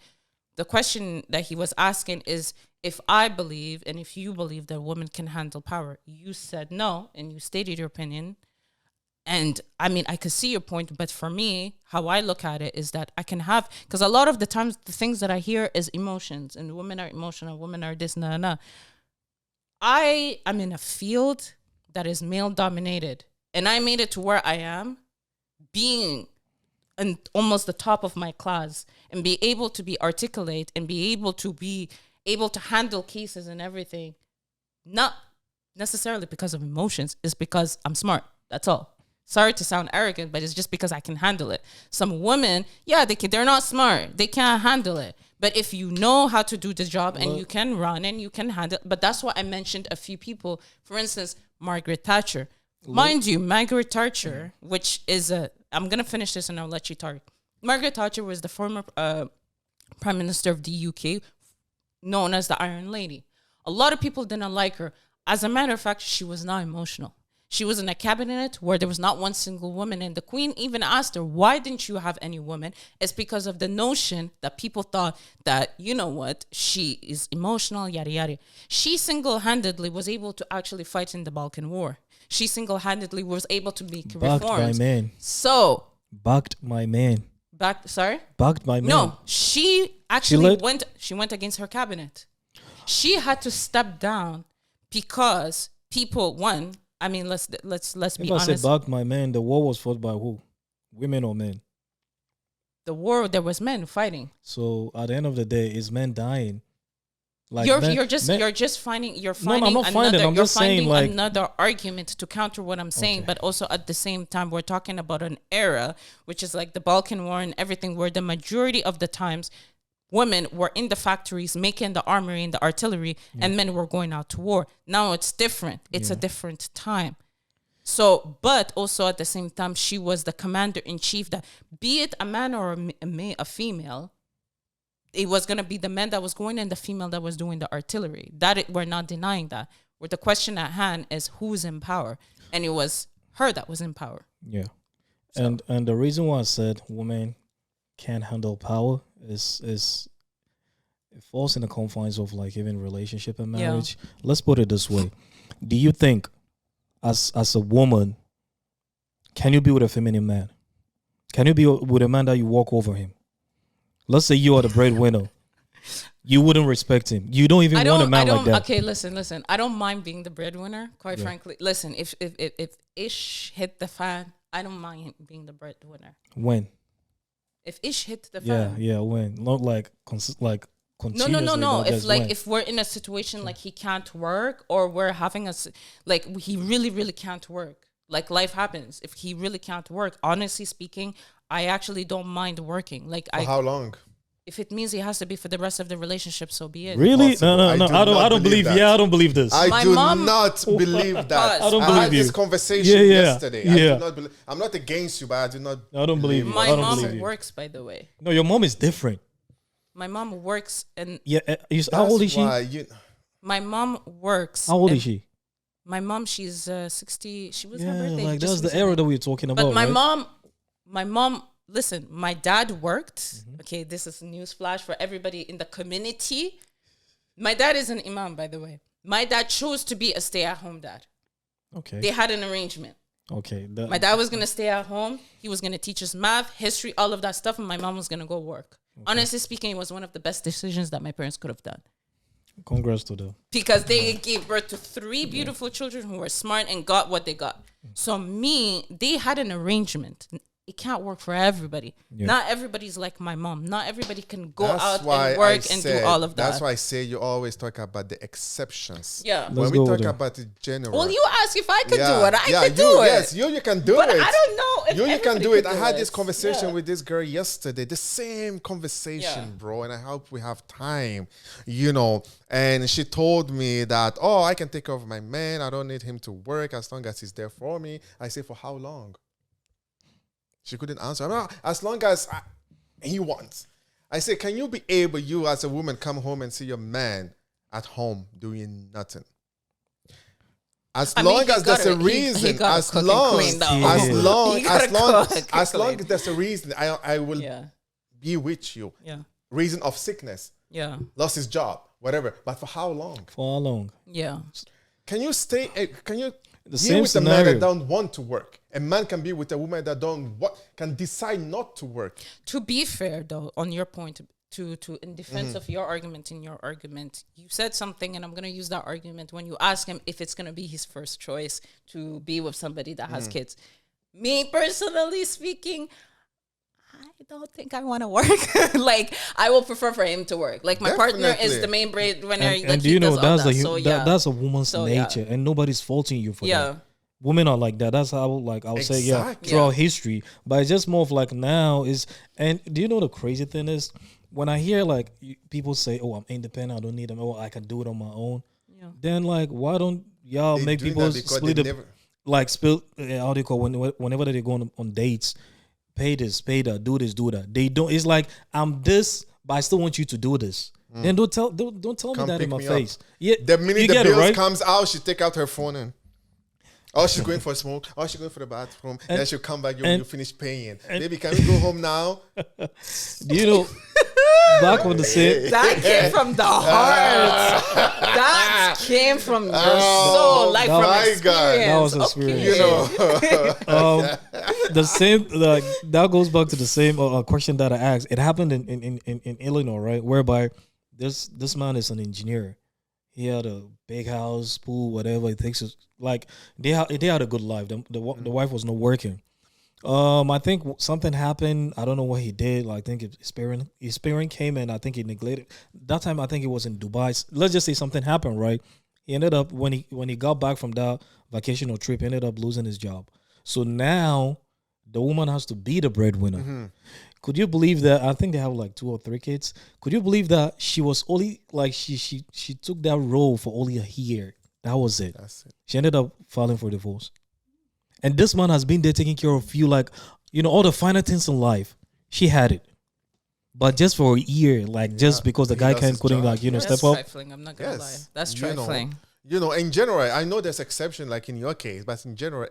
The question that he was asking is if I believe and if you believe that women can handle power. You said no, and you stated your opinion. And I mean, I could see your point, but for me, how I look at it is that I can have, because a lot of the times the things that I hear is emotions, and women are emotional, women are this, nah. I'm in a field that is male dominated, and I made it to where I am, being in almost the top of my class, and be able to be articulate and be able to handle cases and everything, not necessarily because of emotions, it's because I'm smart. That's all. Sorry to sound arrogant, but it's just because I can handle it. Some women, they're not smart. They can't handle it. But if you know how to do the job and you can run and you can handle, but that's why I mentioned a few people. For instance, Margaret Thatcher. Mind you, Margaret Thatcher, which is I'm going to finish this and I'll let you talk. Margaret Thatcher was the former Prime Minister of the UK, known as the Iron Lady. A lot of people didn't like her. As a matter of fact, she was not emotional. She was in a cabinet where there was not one single woman. And the Queen even asked her, why didn't you have any women? It's because of the notion that people thought that, you know what, she is emotional, yada, yada. She single-handedly was able to actually fight in the Balkan War. She single-handedly was able to make reforms. Backed by men. So. Backed my man. Backed by men. No, she actually went against her cabinet. She had to step down because people, I mean, let's be honest. If I said back my man, the war was fought by who? Women or men? The war, there was men fighting. So at the end of the day, is men dying? Like you're just finding I'm not finding. I'm just saying, like, another argument to counter what I'm saying. Okay. But also at the same time, we're talking about an era which is like the Balkan War and everything, where the majority of the times women were in the factories making the armory and the artillery, and men were going out to war. Now it's different. It's a different time. So, but also at the same time, she was the commander-in-chief that, be it a man or a female, it was going to be the man that was going and the female that was doing the artillery. We're not denying that. Where the question at hand is who's in power. And it was her that was in power. Yeah. So. And the reason why I said women can't handle power is it falls in the confines of like even relationship and marriage. Yeah. Let's put it this way. Do you think as a woman, can you be with a feminine man? Can you be with a man that you walk over him? Let's say you are the breadwinner. You wouldn't respect him. You don't even want a man like that. Okay, listen. I don't mind being the breadwinner, quite frankly. Listen, if ish hit the fan, I don't mind being the breadwinner. When? If ish hit the Yeah, fan. yeah. When? Not like like No, continuously. no. But If just like when. if we're in a situation like he can't work, or we're having like he really really can't work. Like life happens. If he really can't work, honestly speaking, I actually don't mind working. Like For how long? if it means he has to be for the rest of the relationship, so be it. Really? Impossible. No, no, no. I do I not don't believe. believe Yeah, that. I don't believe this. I My do mom- not believe that. I don't I believe had this you. conversation Yeah. yesterday. I Yeah. do not believe. I'm not against you, but I do not. I don't believe you. My I don't mom believe you. works, by the way. No, your mom is different. My mom works, and Yeah. How That's old is she? why you. my mom works. How old and is she? My mom, she's 60. She was her Yeah, birthday. like just that's the recently. era that we were talking about. But my right? mom, listen, my dad worked. Mm-hmm. Okay, this is a news flash for everybody in the community. My dad is an imam, by the way. My dad chose to be a stay-at-home dad. Okay. They had an arrangement. Okay. My dad was gonna stay at home. He was gonna teach us math, history, all of that stuff, and my mom was gonna go work. Honestly speaking, it was one of the best decisions that my parents could have done. Congrats to them. Because they gave birth to 3 beautiful children who were smart and got what they got. So they had an arrangement. It can't work for everybody. Yeah. Not everybody's like my mom. Not everybody can go That's out why and work I and said- do all of that. That's why I say you always talk about the exceptions. Yeah. Let's When we go talk with it. about the general. Well, you asked if I could Yeah, do it. I yeah, could do it. Yes, you can do But it. I don't know if you can everybody do it. could I do had it. this conversation Yeah. with this girl yesterday. The same conversation, Yeah. bro. And I hope we have time, And she told me that, oh, I can take care of my man. I don't need him to work as long as he's there for me. I say, for how long? She couldn't answer. As long as he wants. I say, can you be able, you as a woman, come home and see your man at home doing nothing? As I mean, long he as there's a gotta- he reason, gotta as cook and long, clean, though. as Yeah. long, He gotta as long, cook as and long clean. as there's a reason, I will Yeah. be with you. Yeah. Reason of sickness, Yeah. lost his job, whatever. But for how long? For how long? Yeah. Can you stay? Can you The be same with a man scenario. that don't want to work? A man can be with a woman that can decide not to work. To be fair, though, on your point, to in defense Mm-hmm. of your argument, you said something, and I'm gonna use that argument when you ask him if it's gonna be his first choice to be with somebody that Mm. has kids. Me personally speaking, I don't think I want to work. Like I will prefer for him to work. Like my partner is Definitely. the main breadwinner. And, Like and he you know does all that's that. a So yeah, that's a woman's So, yeah. nature, and nobody's faulting you for yeah. that. Women are like that. That's how I'll say Exactly. throughout Yeah. history. But it's just more of like now is. And do you know the crazy thing is when I hear like people say, "Oh, I'm independent. I don't need them. Oh, I can do it on my own." Yeah. Then like, why don't y'all They make doing people that because split they the never- like spill? How do you call whenever they go on dates? Pay this, pay that, do this, do that. They don't. It's like I'm this, but I still want you to do this. Then don't tell me Come that in pick my me up. face. Yeah, The minute you the get it, bills right? comes out, she take out her phone and she's going for a smoke. She's going for the bathroom. Then she'll come back when you finish paying. Baby, can we go home now? Do you know back on the same? That came from the heart. That came from your soul, like that from my experience. God. That was Okay. experience. You know. The same like that goes back to the same question that I asked. It happened in Illinois, right? Whereby this man is an engineer. He had a big house, pool, whatever. It takes us like they had a good life. The wife was not working. I think something happened. I don't know what he did. Like, I think his parent came and I think he neglected. That time I think it was in Dubai. Let's just say something happened, right? He ended up when he got back from that vacation or trip, he ended up losing his job. So now the woman has to be the breadwinner. Could you believe that? I think they have like 2 or 3 kids. Could you believe that she was only like she took that role for only a year? That was it. That's it. She ended up filing for divorce. And this man has been there taking care of you, like, all the finer things in life. She had it. But just for a year, like, just because the he guy lost his couldn't, job. like, That's step up. trifling. I'm not gonna lie. Yes. That's You know, trifling. In general, I know there's exception, like in your case, but in general,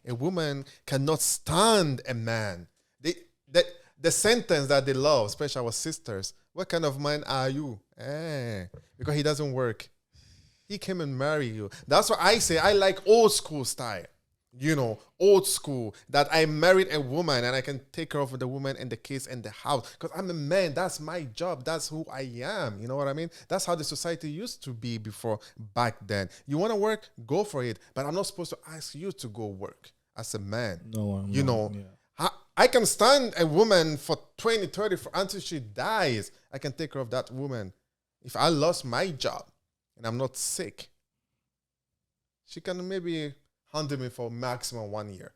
a woman cannot stand a man. The sentence that they love, especially our sisters, what kind of man are you? Because he doesn't work. He came and marry you. That's why I say I like old school style. Old school, that I married a woman and I can take care of the woman and the kids and the house. Because I'm a man. That's my job. That's who I am. You know what I mean? That's how the society used to be back then. You want to work? Go for it. But I'm not supposed to ask you to go work. as a man. No, I'm You not, know, yeah. I can stand a woman for 20, 30 until she dies. I can take care of that woman. If I lost my job and I'm not sick, she can maybe handle me for maximum 1 year.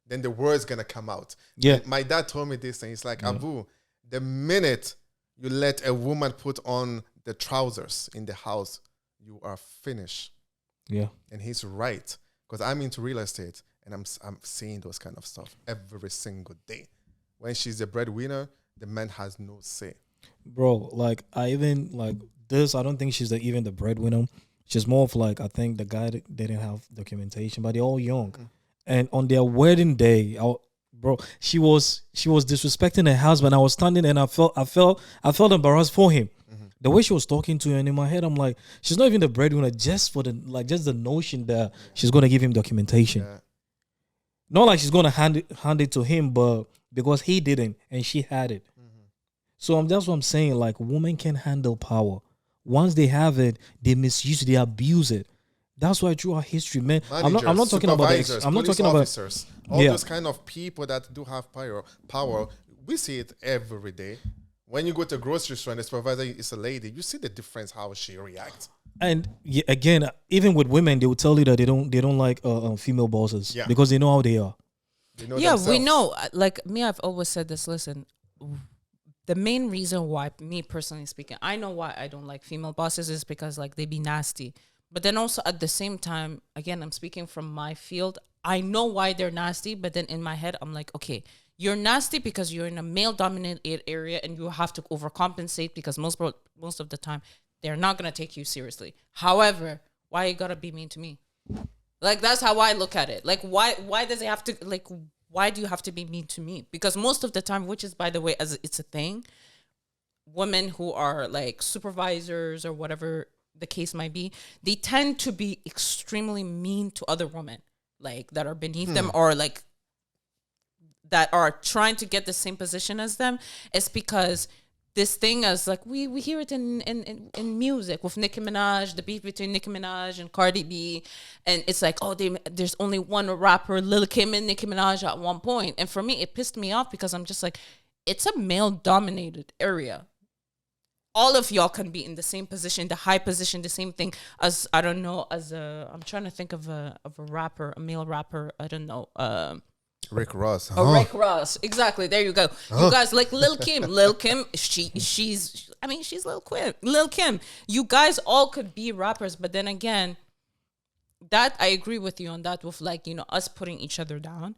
Then the word's gonna come out. Yeah. And my dad told me this thing. It's like, Abu, the minute you let a woman put on the trousers in the house, you are finished. Yeah. And he's right, because I'm into real estate and I'm seeing those kind of stuff every single day. When she's a breadwinner, the man has no say. Bro, like I even like this. I don't think she's even the breadwinner. She's more of like, I think the guy that didn't have documentation, but they're all young. And on their wedding day, bro, she was disrespecting her husband. I was standing and I felt embarrassed for him. The way she was talking to him, and in my head, I'm like, she's not even the breadwinner, just for just the notion that she's gonna give him documentation. Yeah. Not like she's gonna hand it to him, but because he didn't and she had it. So that's what I'm saying. Like, women can handle power. Once they have it, they misuse it, they abuse it. That's why throughout history, man. Managers, I'm not talking about I'm not talking officers, about all those kind of people that do have power. We see it every day. When you go to a grocery store and the supervisor is a lady, you see the difference how she reacts. And again, even with women, they will tell you that they don't like female bosses because they know how they are. They know We themselves. know. Like me, I've always said this. Listen, the main reason why, me personally speaking, I know why I don't like female bosses is because like they be nasty. But then also at the same time, again, I'm speaking from my field. I know why they're nasty, but then in my head, I'm like, okay, you're nasty because you're in a male-dominated area and you have to overcompensate because most of the time they're not gonna take you seriously. However, why you gotta be mean to me? Like, that's how I look at it. Like, why does it have to, like, why do you have to be mean to me? Because most of the time, which is, by the way, as it's a thing, women who are like supervisors or whatever the case might be, they tend to be extremely mean to other women, like that are beneath them or like that are trying to get the same position as them. It's because this thing is like we hear it in music with Nicki Minaj, the beef between Nicki Minaj and Cardi B, and it's like, oh, there's only one rapper, Lil Kim and Nicki Minaj at one point. And for me, it pissed me off because I'm just like, it's a male dominated area. All of y'all can be in the same position, the high position, the same thing as, I don't know, as I'm trying to think of a rapper, a male rapper, I don't know, Rick Ross. Rick Ross. Exactly. There you go. You guys like Lil Kim. Lil Kim, she's Lil Kim. You guys all could be rappers, but then again, that I agree with you on that with like, you know, us putting each other down.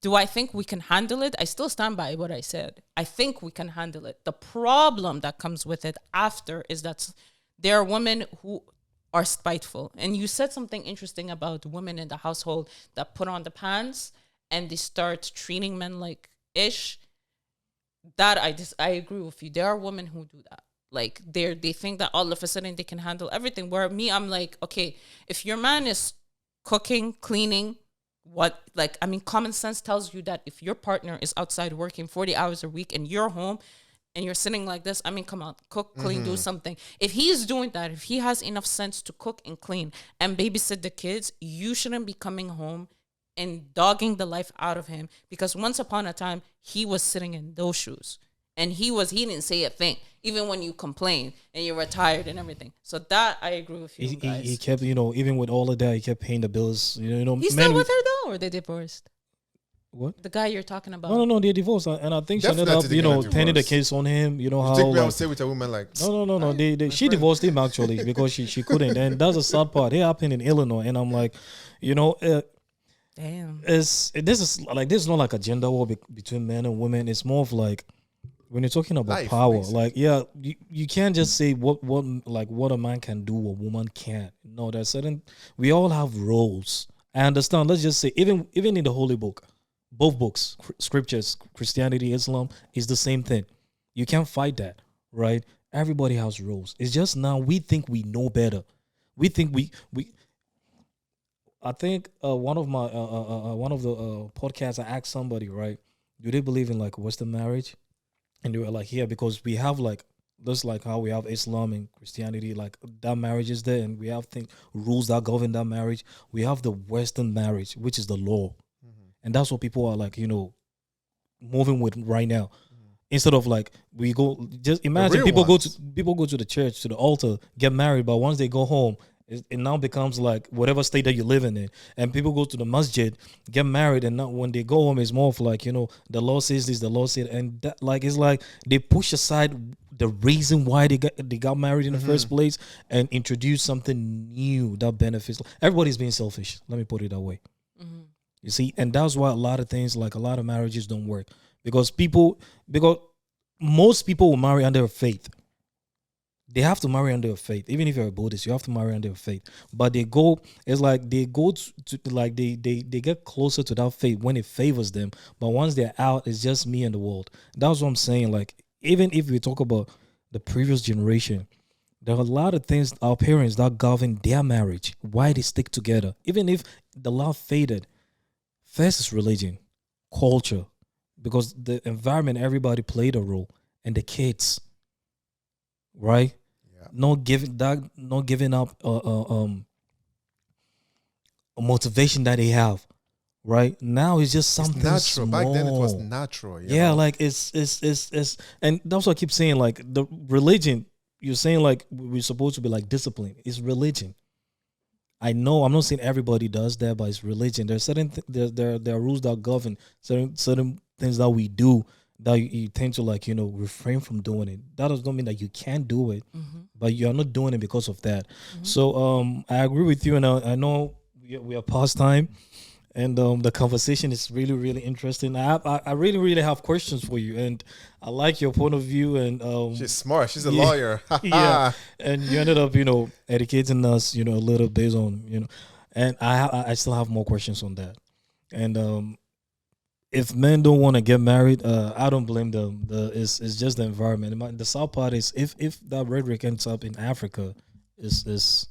Do I think we can handle it? I still stand by what I said. I think we can handle it. The problem that comes with it after is that there are women who are spiteful. And you said something interesting about women in the household that put on the pants and they start treating men like ish. That I agree with you. There are women who do that. Like they think that all of a sudden they can handle everything. Where me, I'm like, okay, if your man is cooking, cleaning, common sense tells you that if your partner is outside working 40 hours a week and you're home and you're sitting like this, come on, cook, clean, do something. If he's doing that, if he has enough sense to cook and clean and babysit the kids, you shouldn't be coming home and dogging the life out of him, because once upon a time he was sitting in those shoes and he didn't say a thing even when you complain and you're retired and everything. So that I agree with you guys. He kept, you know, even with all of that, he kept paying the bills. You know, He's still with her though, or they divorced? What? The guy you're talking about? No, they're divorced, and I think she ended Definitely up, they're you know, gonna turning the divorce. case on him. You know how? Take me like, out stay with a woman like no. She divorced him actually because she couldn't, and that's the sad part. It happened in Illinois, and I'm like, you know, Damn. this is not like a gender war between men and women. It's more of like when you're talking about Life, power, basically. like you can't just say what a man can do, a woman can't. No, there's certain, we all have roles. I understand. Let's just say even in the Holy Book, both books, scriptures, Christianity, Islam, is the same thing. You can't fight that, right? Everybody has roles. It's just now we think we know better. We think we. I think one of the podcasts, I asked somebody, right, do they believe in like Western marriage? And they were like, yeah, because we have like, just like how we have Islam and Christianity, like that marriage is there, and we have rules that govern that marriage. We have the Western marriage, which is the law. and that's what people are like, moving with right now. Instead of like we go, just imagine real people ones. go to the church, to the altar, get married, but once they go home, it now becomes like whatever state that you're living in, and people go to the masjid, get married, and now when they go home, it's more of like the law says this, the law said, and that, like it's like they push aside the reason why they got married in the first place and introduce something new that benefits. Everybody's being selfish. Let me put it that way. You see, and that's why a lot of things, like a lot of marriages, don't work because most people will marry under a faith. They have to marry under a faith. Even if you're a Buddhist, you have to marry under a faith. But it's like they go to like they get closer to that faith when it favors them. But once they're out, it's just me and the world. That's what I'm saying. Like, even if we talk about the previous generation, there are a lot of things our parents that govern their marriage, why they stick together. Even if the love faded, first is religion, culture, because the environment, everybody played a role, and the kids, right? Yeah. Not giving up a motivation that they have. Right now, it's just something It's natural. small. Back then, it was natural. You Yeah, know? like it's, and that's what I keep saying. Like the religion, you're saying like we're supposed to be like disciplined. It's religion. I know I'm not saying everybody does that, but it's religion. There's certain there are rules that govern certain things that we do that you tend to like refrain from doing it. That does not mean that you can't do it, but you're not doing it because of that. So I agree with you, and I know we are past time. And the conversation is really, really interesting. I really, really have questions for you, and I like your point of view. And She's smart. She's a yeah. lawyer. yeah, and you ended up, educating us, a little based on, and I still have more questions on that. And if men don't want to get married, I don't blame them. It's just the environment. The south part is if that rhetoric ends up in Africa, is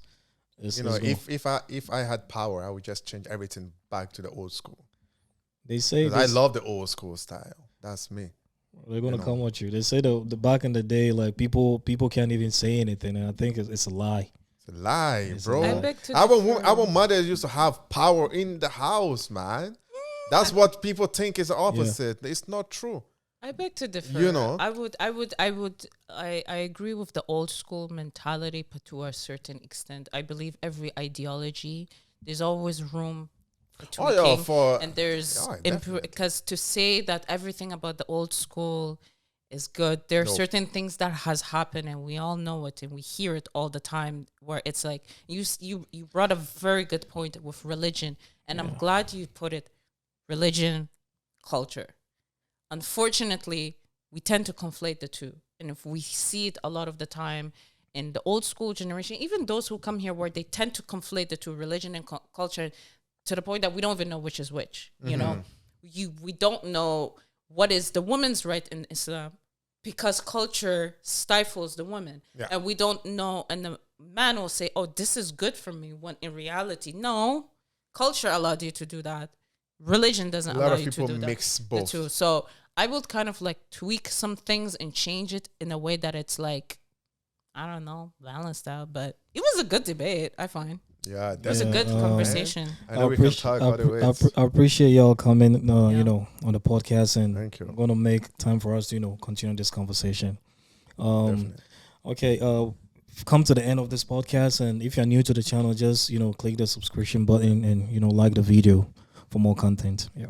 if I had power, I would just change everything back to the old school. they say 'Cause I love the old school style. That's me. they're gonna come with you. They say the back in the day, like people can't even say anything, and I think it's a lie. It's a lie, It's a bro. lie. I beg to Our differ. mothers used to have power in the house, man. That's what people think is the opposite. It's not true. I beg to differ. You know? I agree with the old school mentality, but to a certain extent, I believe every ideology, there's always room for tweaking, and there's definitely. because to say that everything about the old school is good, there are Nope. certain things that has happened, and we all know it, and we hear it all the time. Where it's like you brought a very good point with religion, and I'm glad you put it, religion, culture. Unfortunately, we tend to conflate the two. And if we see it a lot of the time in the old school generation, even those who come here where they tend to conflate the two, religion and culture, to the point that we don't even know which is which. We don't know what is the woman's right in Islam because culture stifles the woman. Yeah. And we don't know. And the man will say, oh, this is good for me. When in reality, no, culture allowed you to do that. Religion doesn't A lot allow of you to people do that. mix The both. two. So I would kind of like tweak some things and change it in a way that it's like, I don't know, balanced out. But it was a good debate, I find. Yeah, It was a definitely. good conversation. I know we can talk other ways. I appreciate y'all coming, Yeah. on the podcast, and Thank you. I'm gonna make time for us to, continue this conversation. Definitely. Okay, we've come to the end of this podcast, and if you're new to the channel, just click the subscription button and like the video for more content. Yeah.